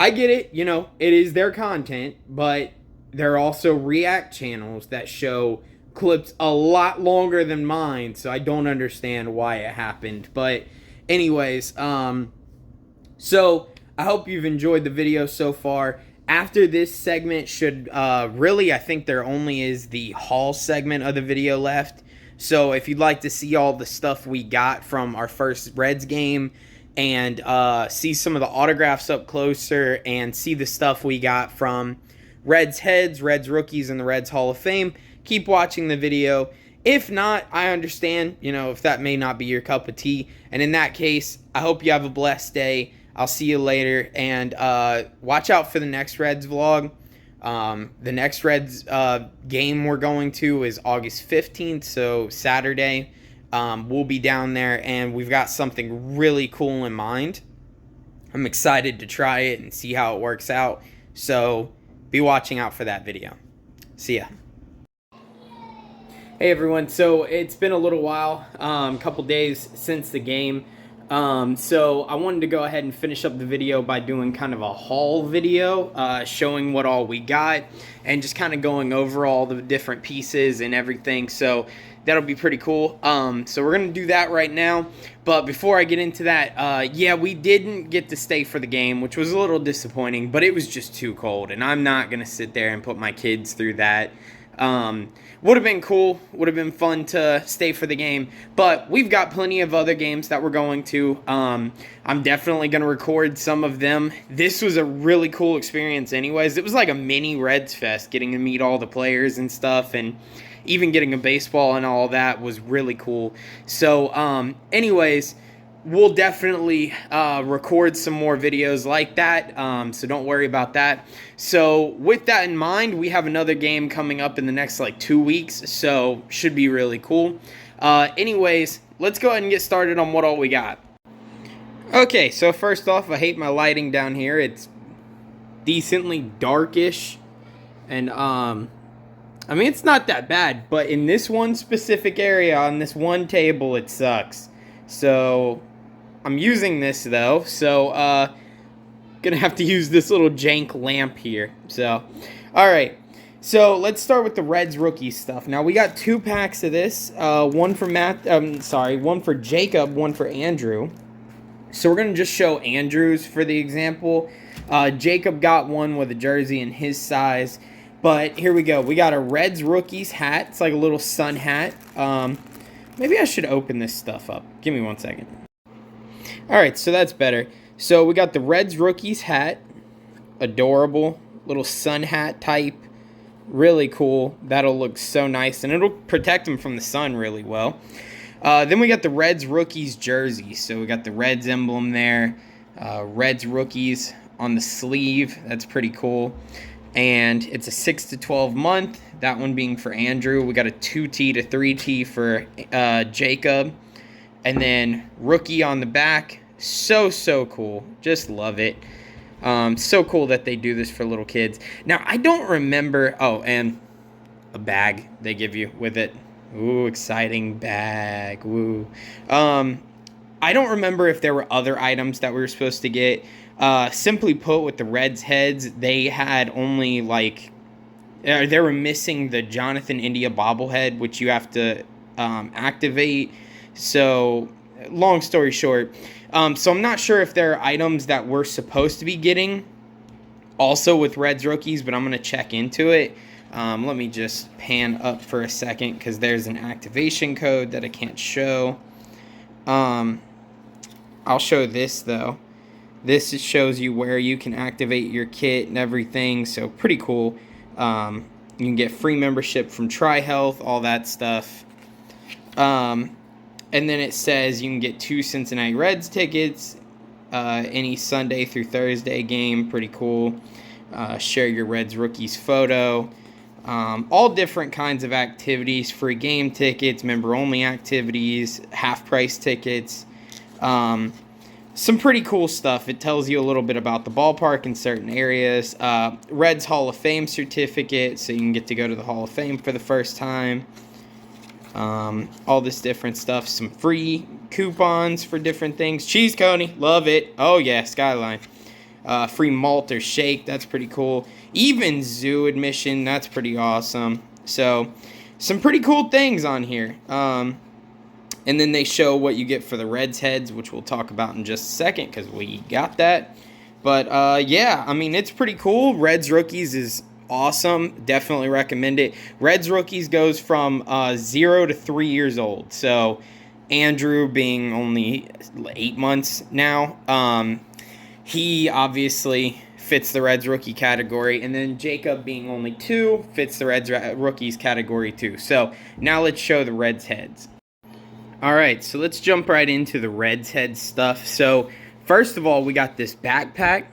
I get it, you know, it is their content, but there are also react channels that show clips a lot longer than mine, so I don't understand why it happened. But anyways, so I hope you've enjoyed the video so far. After this segment should really, I think there only is the haul segment of the video left. So if you'd like to see all the stuff we got from our first Reds game and see some of the autographs up closer and see the stuff we got from Reds heads, Reds rookies, and the Reds Hall of Fame, keep watching the video. If not, I understand, you know, if that may not be your cup of tea. And in that case, I hope you have a blessed day. I'll see you later, and watch out for the next Reds vlog. The next Reds game we're going to is August 15th, so Saturday. We'll be down there, and we've got something really cool in mind. I'm excited to try it and see how it works out, so be watching out for that video. See ya. Hey everyone, so it's been a little while, couple days since the game. So I wanted to go ahead and finish up the video by doing kind of a haul video, showing what all we got and just kind of going over all the different pieces and everything. So that'll be pretty cool. So we're going to do that right now. But before I get into that, yeah, we didn't get to stay for the game, which was a little disappointing, but it was just too cold. And I'm not going to sit there and put my kids through that. Would have been cool, would have been fun to stay for the game, but we've got plenty of other games that we're going to. I'm definitely going to record some of them. This was a really cool experience anyways. It was like a mini Reds Fest, getting to meet all the players and stuff, and even getting a baseball and all that was really cool. So, anyways, we'll definitely record some more videos like that, so don't worry about that. So with that in mind, we have another game coming up in the next like 2 weeks, so should be really cool. Anyways, let's go ahead and get started on what all we got. Okay, so first off, I hate my lighting down here. It's decently darkish, and I mean, it's not that bad, but in this one specific area on this one table, it sucks. So I'm using this though, so gonna have to use this little jank lamp here. So, all right. So let's start with the Reds rookie stuff. Now we got 2 packs of this. One for one for Jacob, one for Andrew. So we're gonna just show Andrew's for the example. Jacob got one with a jersey in his size, but here we go. We got a Reds rookies hat. It's like a little sun hat. Maybe I should open this stuff up. Give me 1 second. Alright, so that's better. So we got the Reds rookies hat. Adorable. Little sun hat type. Really cool. That'll look so nice. And it'll protect them from the sun really well. Then we got the Reds rookies jersey. So we got the Reds emblem there. Reds rookies on the sleeve. That's pretty cool. And it's a 6 to 12 month. That one being for Andrew. We got a 2T to 3T for Jacob. And then rookie on the back. So cool. Just love it. So cool that they do this for little kids. Now, I don't remember. Oh, and a bag they give you with it. Ooh, exciting bag. Woo. I don't remember if there were other items that we were supposed to get. Simply put, with the Reds heads, they had only like they were missing the Jonathan India bobblehead, which you have to activate. So, long story short, so I'm not sure if there are items that we're supposed to be getting also with Reds rookies, but I'm going to check into it. Let me just pan up for a second because there's an activation code that I can't show. I'll show this though. This shows you where you can activate your kit and everything, so pretty cool. You can get free membership from TriHealth, all that stuff. And then it says you can get 2 Cincinnati Reds tickets any Sunday through Thursday game. Pretty cool. Share your Reds rookies photo. All different kinds of activities. Free game tickets, member-only activities, half-price tickets. Some pretty cool stuff. It tells you a little bit about the ballpark in certain areas. Reds Hall of Fame certificate, so you can get to go to the Hall of Fame for the first time. All this different stuff. Some free coupons for different things. Cheese Coney, love it. Oh yeah, Skyline. free malt or shake, that's pretty cool. Even zoo admission, that's pretty awesome. So, some pretty cool things on here. And then they show what you get for the Reds heads, which we'll talk about in just a second because we got that. But, yeah, I mean, it's pretty cool. Reds Rookies is awesome. Definitely recommend it. Reds Rookies goes from 0 to 3 years old. So, Andrew being only 8 months now, he obviously fits the Reds Rookie category. And then Jacob being only 2 fits the Reds Rookies category too. So, now let's show the Reds heads. Alright, so let's jump right into the Reds head stuff. So, first of all, we got this backpack.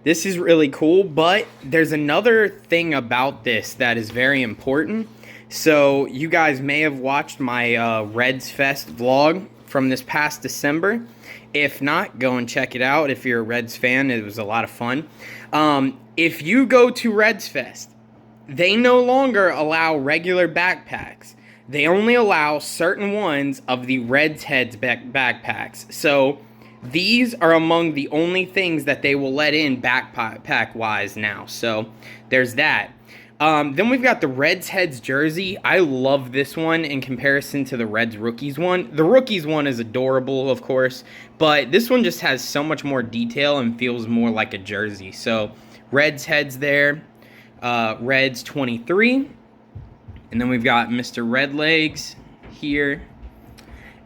This is really cool, but there's another thing about this that is very important. So, you guys may have watched my Reds Fest vlog from this past December. If not, go and check it out. If you're a Reds fan, it was a lot of fun. If you go to Reds Fest, they no longer allow regular backpacks. They only allow certain ones of the Reds heads backpacks. So, these are among the only things that they will let in backpack-wise now. So, there's that. Then we've got the Reds heads jersey. I love this one in comparison to the Reds Rookies one. The Rookies one is adorable, of course. But this one just has so much more detail and feels more like a jersey. So, Reds heads there. Reds 23. And then we've got Mr. Redlegs here.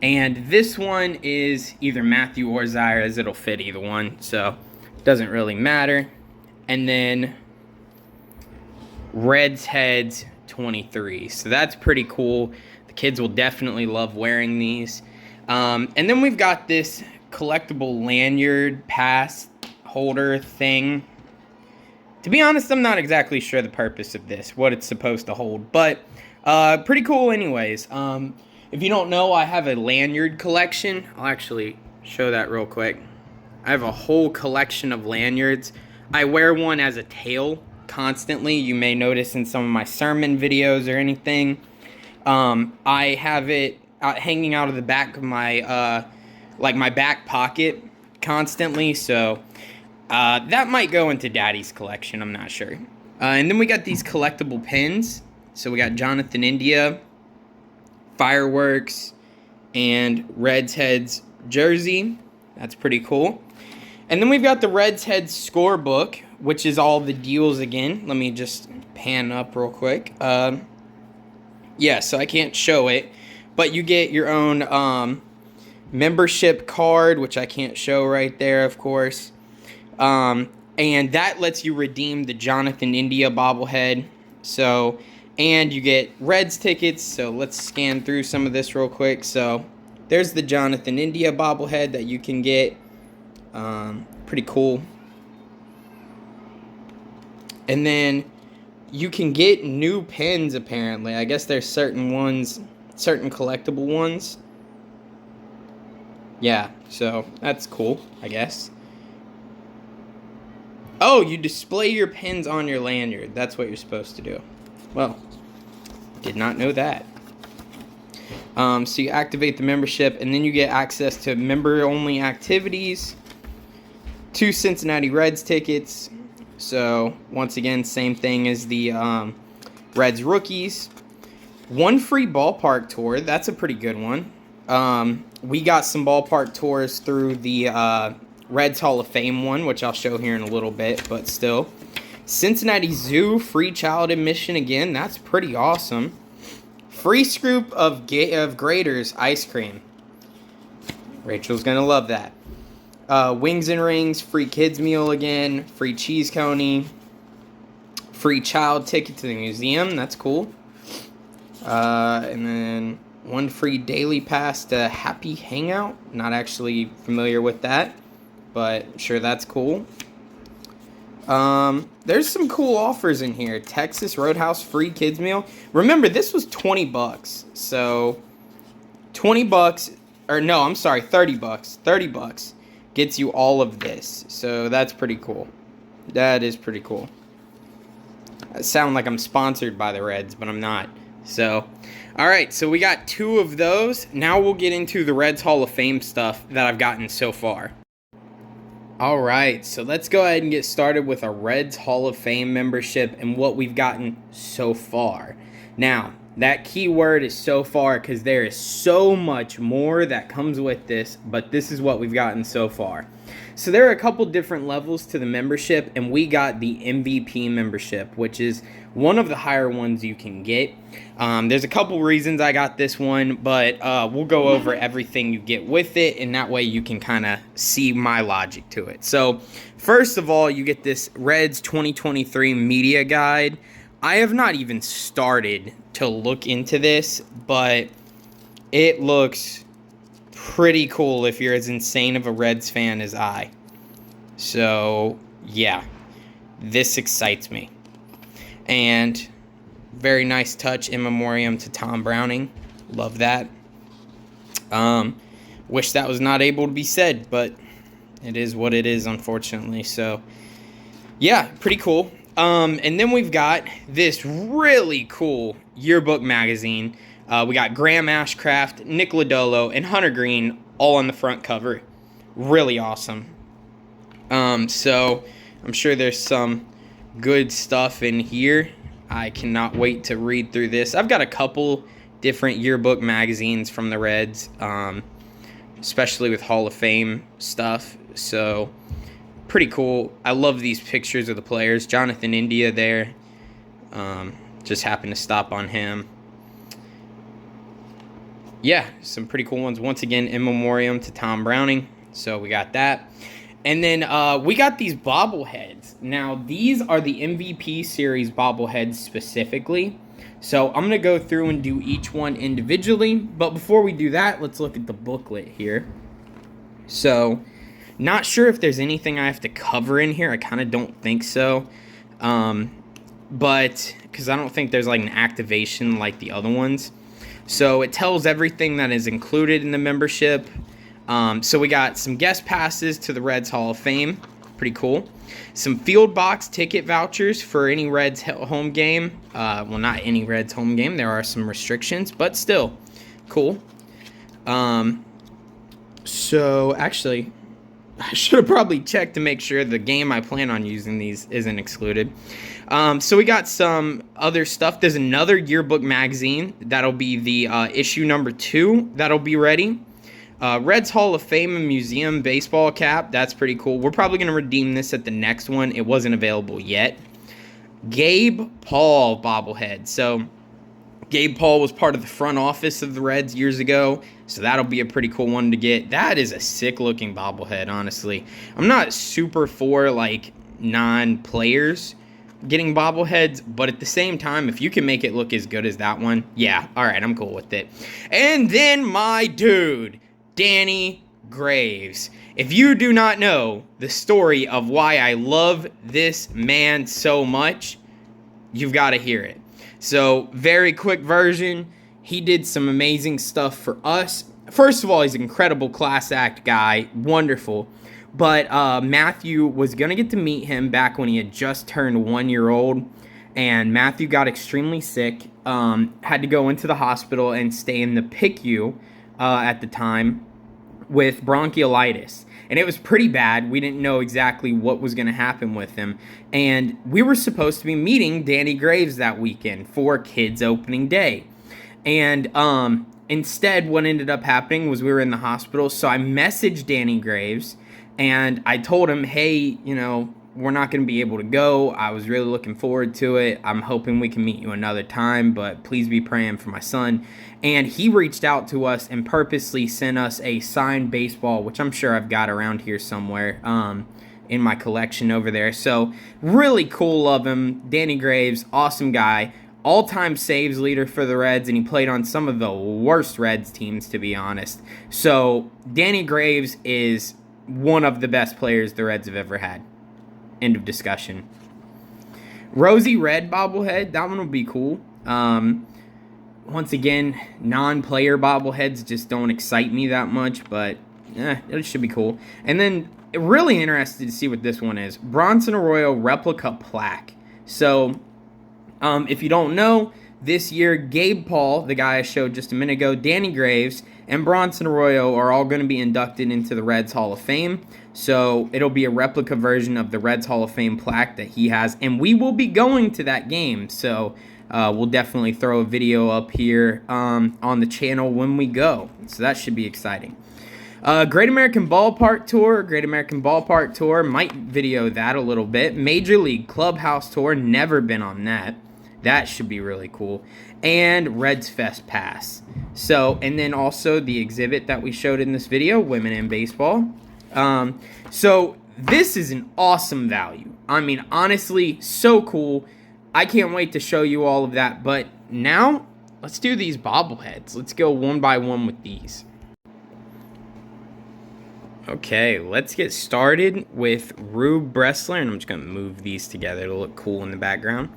And this one is either Matthew or Zaire, as it'll fit either one. So, it doesn't really matter. And then Reds heads 23. So, that's pretty cool. The kids will definitely love wearing these. And then we've got this collectible lanyard pass holder thing. To be honest, I'm not exactly sure the purpose of this, what it's supposed to hold. But, pretty cool anyways. If you don't know, I have a lanyard collection. I'll actually show that real quick. I have a whole collection of lanyards. I wear one as a tail constantly. You may notice in some of my sermon videos or anything. I have it hanging out of the back of my, like my back pocket constantly. So, that might go into Daddy's collection. I'm not sure. And then we got these collectible pins. So we got Jonathan India, Fireworks, and Reds Heads jersey. That's pretty cool. And then we've got the Reds Heads scorebook, which is all the deals again. Let me just pan up real quick. Yeah, so I can't show it. But you get your own membership card, which I can't show right there, of course. And that lets you redeem the Jonathan India bobblehead. So, and you get Reds tickets. So let's scan through some of this real quick. So there's the Jonathan India bobblehead that you can get. Pretty cool. And then you can get new pins apparently. I guess there's certain ones, certain collectible ones. Yeah, so that's cool, I guess. Oh, you display your pins on your lanyard. That's what you're supposed to do. Well, did not know that. So you activate the membership, and then you get access to member-only activities, 2 Cincinnati Reds tickets. So, once again, same thing as the Reds Rookies. 1 free ballpark tour. That's a pretty good one. We got some ballpark tours through the Reds Hall of Fame one, which I'll show here in a little bit, but still. Cincinnati Zoo, free child admission again. That's pretty awesome. Free scoop of Grater's ice cream. Rachel's going to love that. Wings and Rings, free kids meal again. Free cheese coney. Free child ticket to the museum. That's cool. And then 1 free daily pass to Happy Hangout. Not actually familiar with that, but I'm sure that's cool. There's some cool offers in here. Texas Roadhouse free kids meal. Remember, this was $20. So, $20, or no, I'm sorry, $30. $30 gets you all of this. So, that's pretty cool. That is pretty cool. I sound like I'm sponsored by the Reds, but I'm not. So, alright, so we got 2 of those. Now we'll get into the Reds Hall of Fame stuff that I've gotten so far. All right, so let's go ahead and get started with our Reds Hall of Fame membership and what we've gotten so far. Now, that key word is so far because there is so much more that comes with this, but this is what we've gotten so far. So there are a couple different levels to the membership, and we got the MVP membership, which is one of the higher ones you can get. There's a couple reasons I got this one, but we'll go over everything you get with it, and that way you can kind of see my logic to it. So first of all, you get this Reds 2023 media guide. I have not even started to look into this, but it looks pretty cool if you're as insane of a Reds fan as I. So, yeah, this excites me. And very nice touch in memoriam to Tom Browning. Love that. Wish that was not able to be said, but it is what it is, unfortunately. So, yeah, pretty cool. And then we've got this really cool yearbook magazine. We got Graham Ashcraft, Nick Lodolo, and Hunter Green all on the front cover. Really awesome. So I'm sure there's some good stuff in here. I cannot wait to read through this. I've got a couple different yearbook magazines from the Reds, especially with Hall of Fame stuff. So pretty cool. I love these pictures of the players. Jonathan India there. Just happened to stop on him. Yeah, some pretty cool ones. Once again, in memoriam to Tom Browning. So we got that. And then we got these bobbleheads. Now, these are the MVP series bobbleheads specifically. So I'm going to go through and do each one individually. But before we do that, let's look at the booklet here. So, not sure if there's anything I have to cover in here. I kind of don't think so. But, because I don't think there's like an activation like the other ones. So it tells everything that is included in the membership. So we got some guest passes to the Reds Hall of Fame. Pretty cool. Some field box ticket vouchers for any Reds home game. Well, not any Reds home game. There are some restrictions, but still cool. So actually, I should have probably checked to make sure the game I plan on using these isn't excluded. So we got some other stuff. There's another yearbook magazine. That'll be the issue number 2. That'll be ready. Reds Hall of Fame and Museum baseball cap. That's pretty cool. We're probably going to redeem this at the next one. It wasn't available yet. Gabe Paul bobblehead. So Gabe Paul was part of the front office of the Reds years ago. So that'll be a pretty cool one to get. That is a sick looking bobblehead, honestly. I'm not super for like non-players getting bobbleheads, but at the same time, if you can make it look as good as that one, yeah, all right, I'm cool with it. And then my dude, Danny Graves. If you do not know the story of why I love this man so much, you've got to hear it. So, very quick version. He did some amazing stuff for us. First of all, he's an incredible class act guy. Wonderful. But Matthew was going to get to meet him back when he had just turned 1 year old. And Matthew got extremely sick. Had to go into the hospital and stay in the PICU at the time with bronchiolitis. And it was pretty bad. We didn't know exactly what was going to happen with him. And we were supposed to be meeting Danny Graves that weekend for Kids Opening Day. And instead, what ended up happening was we were in the hospital. So I messaged Danny Graves. And I told him, hey, you know, we're not going to be able to go. I was really looking forward to it. I'm hoping we can meet you another time, but please be praying for my son. And he reached out to us and purposely sent us a signed baseball, which I'm sure I've got around here somewhere in my collection over there. So really cool of him. Danny Graves, awesome guy. All-time saves leader for the Reds, and he played on some of the worst Reds teams, to be honest. So Danny Graves is one of the best players the Reds have ever had. End of discussion. Rosie Red bobblehead, that one would be cool. Once again, non-player bobbleheads just don't excite me that much, but it should be cool. And then, really interested to see what this one is. Bronson Arroyo replica plaque. So, if you don't know, this year, Gabe Paul, the guy I showed just a minute ago, Danny Graves, and Bronson Arroyo are all going to be inducted into the Reds Hall of Fame. So it'll be a replica version of the Reds Hall of Fame plaque that he has, and we will be going to that game. So we'll definitely throw a video up here on the channel when we go. So that should be exciting. Great American Ballpark Tour, might video that a little bit. Major League Clubhouse Tour, never been on that. That should be really cool. And Reds Fest Pass. So, and then also the exhibit that we showed in this video, Women in Baseball. So this is an awesome value. I mean, honestly, so cool. I can't wait to show you all of that. But now, let's do these bobbleheads. Let's go one by one with these. Okay, let's get started with Rube Bressler, and I'm just going to move these together to look cool in the background.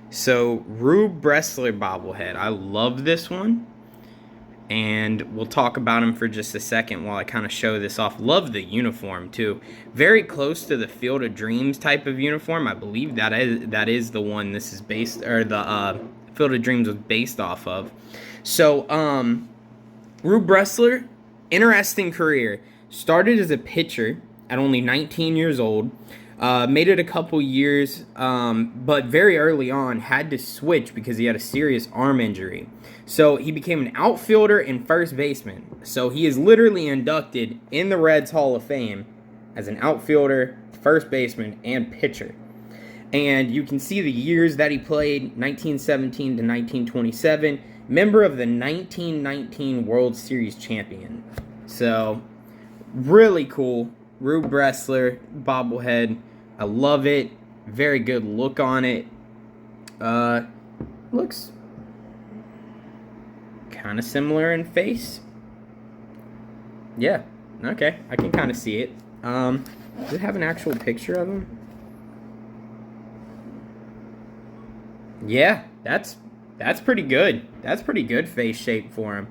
So, Rube Bressler bobblehead. I love this one, and we'll talk about him for just a second while I kind of show this off. Love the uniform, too. Very close to the Field of Dreams type of uniform. I believe that is the one this is based, or the Field of Dreams was based off of. So, Rube Bressler, interesting career. Started as a pitcher at only 19 years old. Made it a couple years, but very early on had to switch because he had a serious arm injury. So he became an outfielder and first baseman. So he is literally inducted in the Reds Hall of Fame as an outfielder, first baseman, and pitcher. And you can see the years that he played, 1917 to 1927, member of the 1919 World Series champion. So really cool. Rube Bressler bobblehead. I love it. Very good look on it. Looks kind of similar in face. Yeah. Okay. I can kind of see it. Does it have an actual picture of him? Yeah. That's pretty good. That's pretty good face shape for him.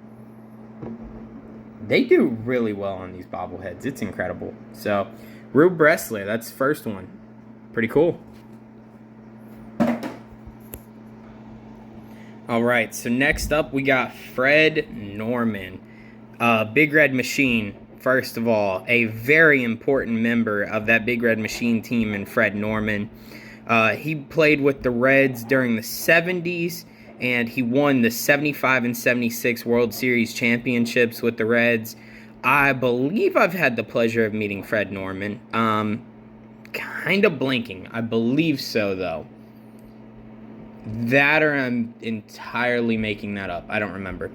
They do really well on these bobbleheads. It's incredible. So, Rube Bressler, that's the first one. Pretty cool. All right, so next up we got Fred Norman. Big Red Machine, first of all. A very important member of that Big Red Machine team in Fred Norman. He played with the Reds during the 70s. And he won the 75 and 76 World Series championships with the Reds. I believe I've had the pleasure of meeting Fred Norman. Kind of blanking. I believe so, though. That or I'm entirely making that up. I don't remember.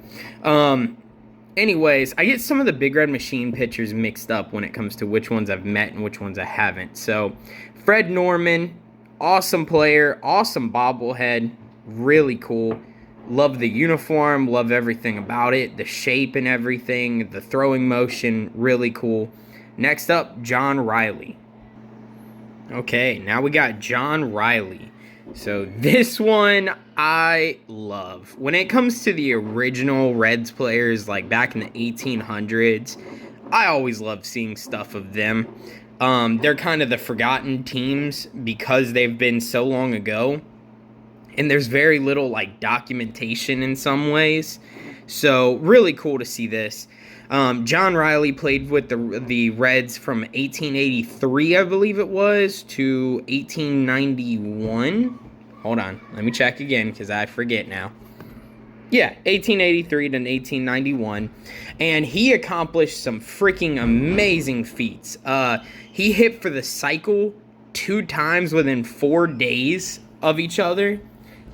Anyways, I get some of the Big Red Machine pitchers mixed up when it comes to which ones I've met and which ones I haven't. So, Fred Norman, awesome player, awesome bobblehead. Really cool. Love the uniform. Love everything about it. The shape and everything. The throwing motion. Really cool. Next up, John Riley. Okay, now we got John Riley. So this one I love. When it comes to the original Reds players, like back in the 1800s, I always love seeing stuff of them. They're kind of the forgotten teams because they've been so long ago. And there's very little, like, documentation in some ways. So, really cool to see this. John Riley played with the Reds from 1883, I believe it was, to 1891. Hold on. Let me check again, because I forget now. Yeah, 1883 to 1891. And he accomplished some freaking amazing feats. He hit for the cycle 2 times within 4 days of each other.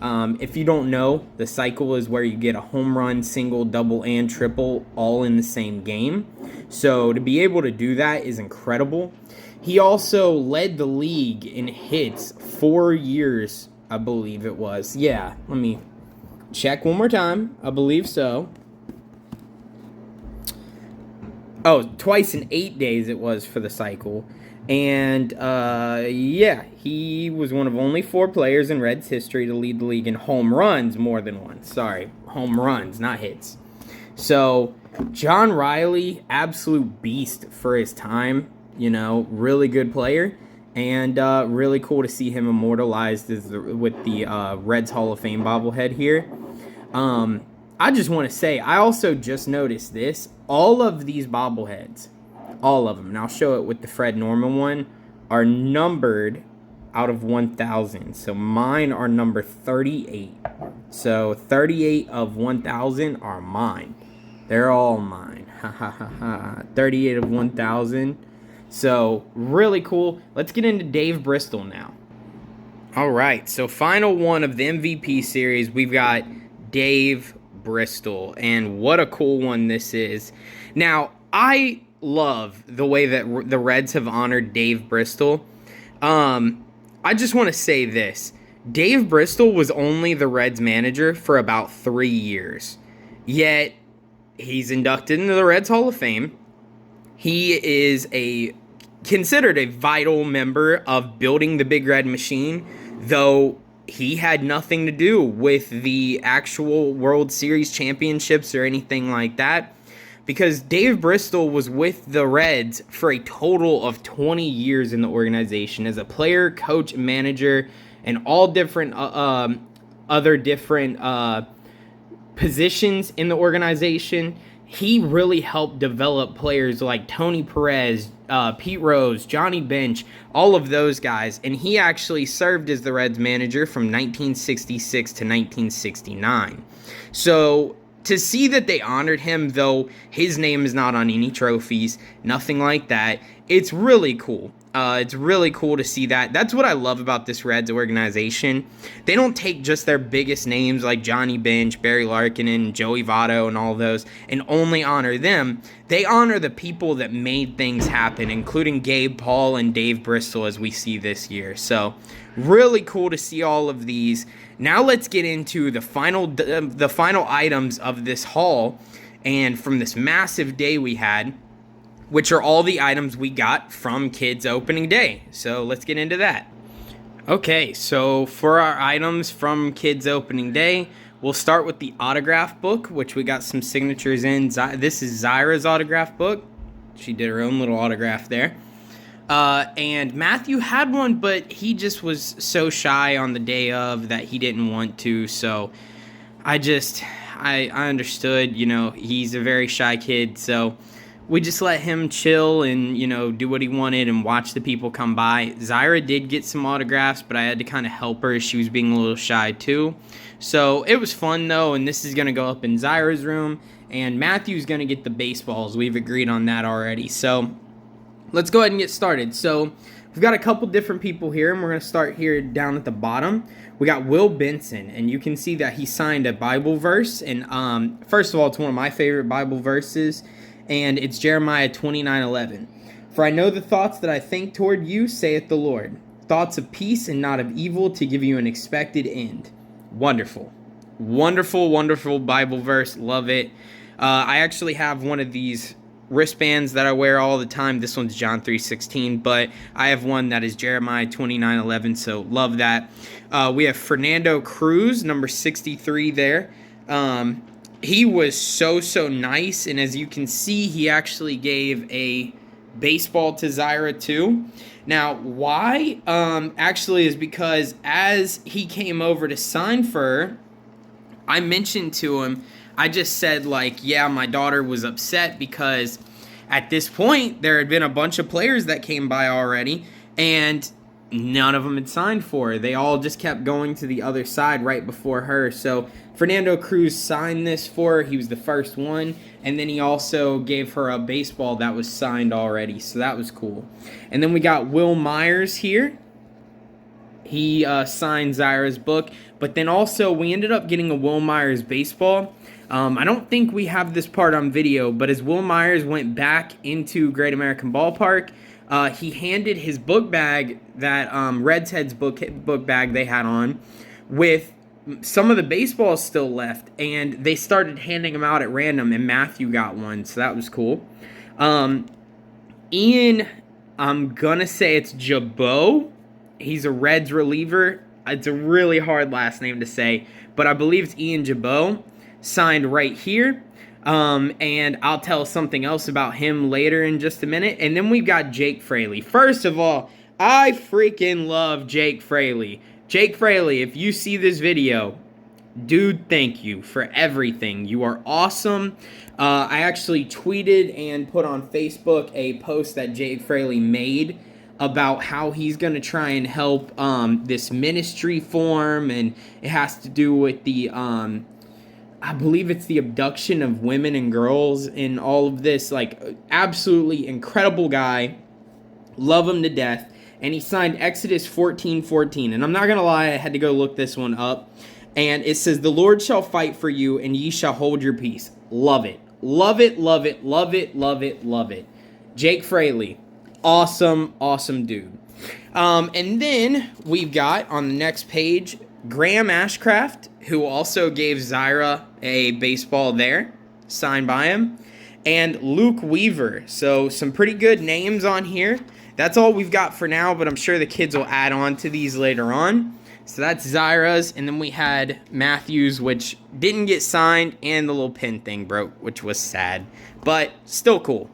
If you don't know, the cycle is where you get a home run, single, double, and triple all in the same game. So to be able to do that is incredible. He also led the league in hits 4 years, I believe it was. Yeah, let me check one more time. I believe so. Oh, twice in 8 days it was for the cycle. And, yeah, he was one of only 4 players in Reds history to lead the league in home runs more than once. Sorry, home runs, not hits. So, John Riley, absolute beast for his time. You know, really good player. And really cool to see him immortalized with the Reds Hall of Fame bobblehead here. I just want to say, I also just noticed this. All of these bobbleheads, all of them, and I'll show it with the Fred Norman one, are numbered out of 1,000. So mine are number 38. So 38 of 1,000 are mine. They're all mine. 38 of 1,000. So really cool. Let's get into Dave Bristol now. All right, so final one of the MVP series, we've got Dave Bristol, and what a cool one this is. Now, I love the way that the Reds have honored Dave Bristol. I just want to say this. Dave Bristol was only the Reds manager for about 3 years, yet he's inducted into the Reds Hall of Fame. He is considered a vital member of building the Big Red Machine, though he had nothing to do with the actual World Series championships or anything like that, because Dave Bristol was with the Reds for a total of 20 years in the organization as a player, coach, manager, and all different other different positions in the organization. He really helped develop players like Tony Perez, Pete Rose, Johnny Bench, all of those guys. And he actually served as the Reds manager from 1966 to 1969. So to see that they honored him, though his name is not on any trophies, nothing like that, it's really cool. It's really cool to see that. That's what I love about this Reds organization. They don't take just their biggest names like Johnny Bench, Barry Larkinen, Joey Votto, and all those, and only honor them. They honor the people that made things happen, including Gabe Paul and Dave Bristol, as we see this year. So really cool to see all of these. Now let's get into the final items of this haul, and from this massive day we had, which are all the items we got from Kids Opening Day. So let's get into that. Okay, so for our items from Kids Opening Day, we'll start with the autograph book, which we got some signatures in. This is Zyra's autograph book. She did her own little autograph there. And Matthew had one, but he just was so shy on the day of that he didn't want to. So I understood, he's a very shy kid. So we just let him chill and, do what he wanted and watch the people come by. Zyra did get some autographs, but I had to kind of help her. She was being a little shy too. So it was fun though, and this is going to go up in Zyra's room, and Matthew's going to get the baseballs. We've agreed on that already. So let's go ahead and get started. So we've got a couple different people here, and we're going to start here down at the bottom. We got Will Benson, and you can see that he signed a Bible verse. And first of all, it's one of my favorite Bible verses, and it's Jeremiah 29:11. For I know the thoughts that I think toward you, saith the Lord, thoughts of peace and not of evil, to give you an expected end. Wonderful. Wonderful, wonderful Bible verse. Love it. I actually have one of these wristbands that I wear all the time. This one's John 3:16, but I have one that is Jeremiah 29:11, so love that. We have Fernando Cruz, number 63 there. He was so nice, and as you can see, he actually gave a baseball to Zyra too. Now, why? Actually is because as he came over to sign for her, I mentioned to him, I just said, yeah, my daughter was upset because at this point, there had been a bunch of players that came by already, and none of them had signed for her. They all just kept going to the other side right before her. So Fernando Cruz signed this for her. He was the first one, and then he also gave her a baseball that was signed already, so that was cool. And then we got Will Myers here. He signed Zyra's book, but then also we ended up getting a Will Myers baseball. I don't think we have this part on video, but as Will Myers went back into Great American Ballpark, he handed his book bag, that Reds Heads book bag they had on, with some of the baseballs still left, and they started handing them out at random, and Matthew got one, so that was cool. Ian, I'm gonna say it's Jabot. He's a Reds reliever. It's a really hard last name to say, but I believe it's Ian Jabot, signed right here. And I'll tell something else about him later in just a minute. And then we've got Jake Fraley. First of all, I freaking love Jake Fraley. Jake Fraley, if you see this video, dude, thank you for everything. You are awesome. I actually tweeted and put on Facebook a post that Jake Fraley made about how he's going to try and help this ministry form, and it has to do with the I believe it's the abduction of women and girls and all of this. Like, absolutely incredible guy. Love him to death. And he signed Exodus 14:14. And I'm not going to lie, I had to go look this one up. And it says, "The Lord shall fight for you, and ye shall hold your peace." Love it. Love it, love it, love it, love it, love it. Jake Fraley. Awesome, awesome dude. And then we've got on the next page, Graham Ashcraft, who also gave Zyra a baseball there, signed by him, and Luke Weaver. So some pretty good names on here. That's all we've got for now, but I'm sure the kids will add on to these later on. So that's Zyra's, and then we had Matthews, which didn't get signed, and the little pin thing broke, which was sad, but still cool.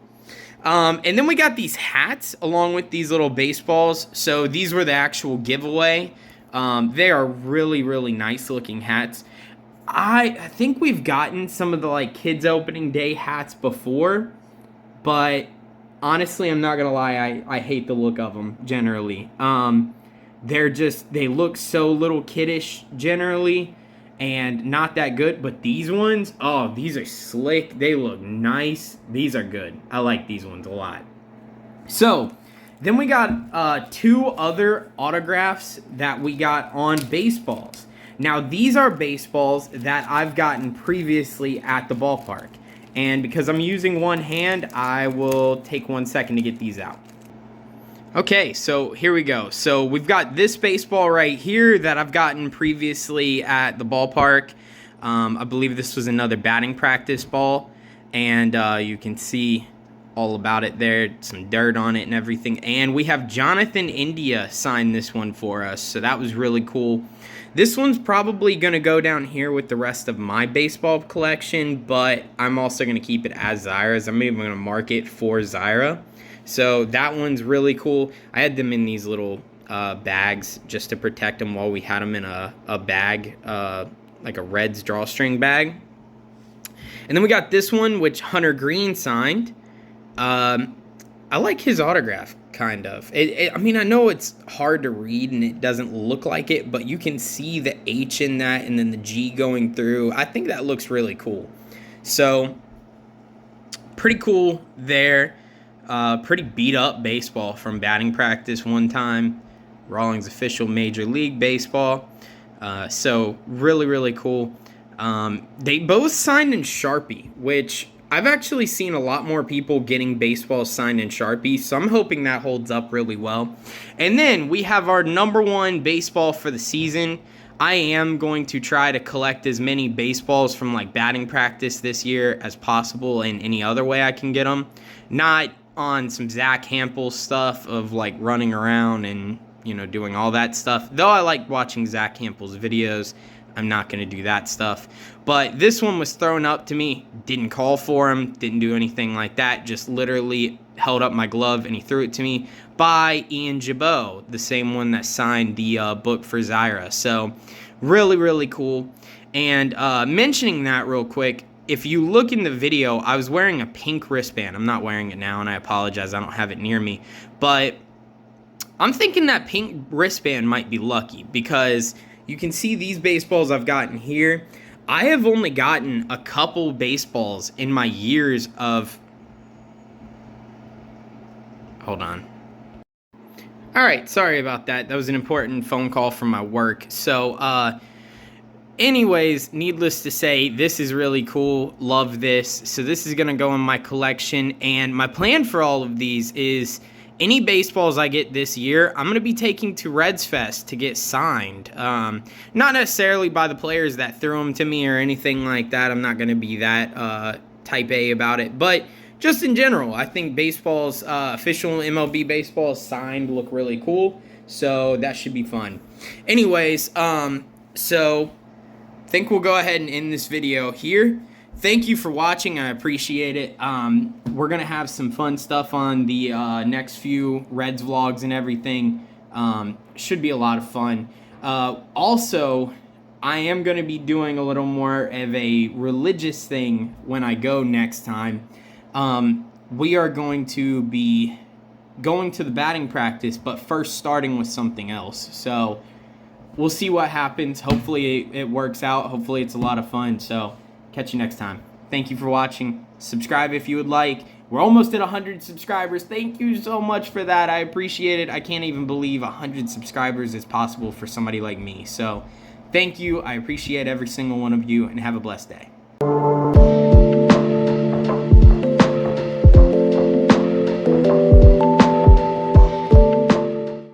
And then we got these hats along with these little baseballs. So these were the actual giveaway. They are really, really nice looking hats. I think we've gotten some of the like kids opening day hats before, but honestly, I'm not gonna lie, I hate the look of them generally. They look so little kiddish generally and not that good, but these ones, oh, these are slick. They look nice. These are good. I like these ones a lot. So then we got 2 other autographs that we got on baseballs. Now, these are baseballs that I've gotten previously at the ballpark. And because I'm using one hand, I will take 1 second to get these out. Okay, so here we go. So we've got this baseball right here that I've gotten previously at the ballpark. I believe this was another batting practice ball. And you can see all about it there, some dirt on it and everything. And we have Jonathan India sign this one for us, so that was really cool. This one's probably going to go down here with the rest of my baseball collection, but I'm also going to keep it as Zyra's. I'm even going to mark it for Zyra. So that one's really cool. I had them in these little bags just to protect them while we had them in a bag, like a Reds drawstring bag. And then we got this one, which Hunter Green signed. I like his autograph, kind of. I mean, I know it's hard to read and it doesn't look like it, but you can see the H in that and then the G going through. I think that looks really cool. So, pretty cool there. Pretty beat up baseball from batting practice one time. Rawlings official Major League Baseball. So, really, really cool. They both signed in Sharpie, which I've actually seen a lot more people getting baseballs signed in Sharpie, so I'm hoping that holds up really well. And then we have our number 1 baseball for the season. I am going to try to collect as many baseballs from like batting practice this year as possible in any other way I can get them. Not on some Zach Hampel stuff of like running around and, you know, doing all that stuff. Though I like watching Zach Hampel's videos, I'm not going to do that stuff. But this one was thrown up to me. Didn't call for him. Didn't do anything like that. Just literally held up my glove and he threw it to me by Ian Jabot, the same one that signed the book for Zyra. So really, really cool. And mentioning that real quick, if you look in the video, I was wearing a pink wristband. I'm not wearing it now, and I apologize. I don't have it near me. But I'm thinking that pink wristband might be lucky because you can see these baseballs I've gotten here. I have only gotten a couple baseballs in my years of... Hold on. Alright, sorry about that. That was an important phone call from my work. So, anyways, needless to say, this is really cool. Love this. So this is going to go in my collection. And my plan for all of these is any baseballs I get this year, I'm going to be taking to Reds Fest to get signed. Not necessarily by the players that threw them to me or anything like that. I'm not going to be that type A about it. But just in general, I think baseballs, official MLB baseballs signed look really cool. So that should be fun. Anyways, so I think we'll go ahead and end this video here. Thank you for watching. I appreciate it. We're going to have some fun stuff on the next few Reds vlogs and everything. Should be a lot of fun. Also, I am going to be doing a little more of a religious thing when I go next time. We are going to be going to the batting practice, but first starting with something else. So we'll see what happens. Hopefully it works out. Hopefully it's a lot of fun. So catch you next time. Thank you for watching. Subscribe if you would like. We're almost at 100 subscribers. Thank you so much for that. I appreciate it. I can't even believe 100 subscribers is possible for somebody like me. So thank you. I appreciate every single one of you, and have a blessed day.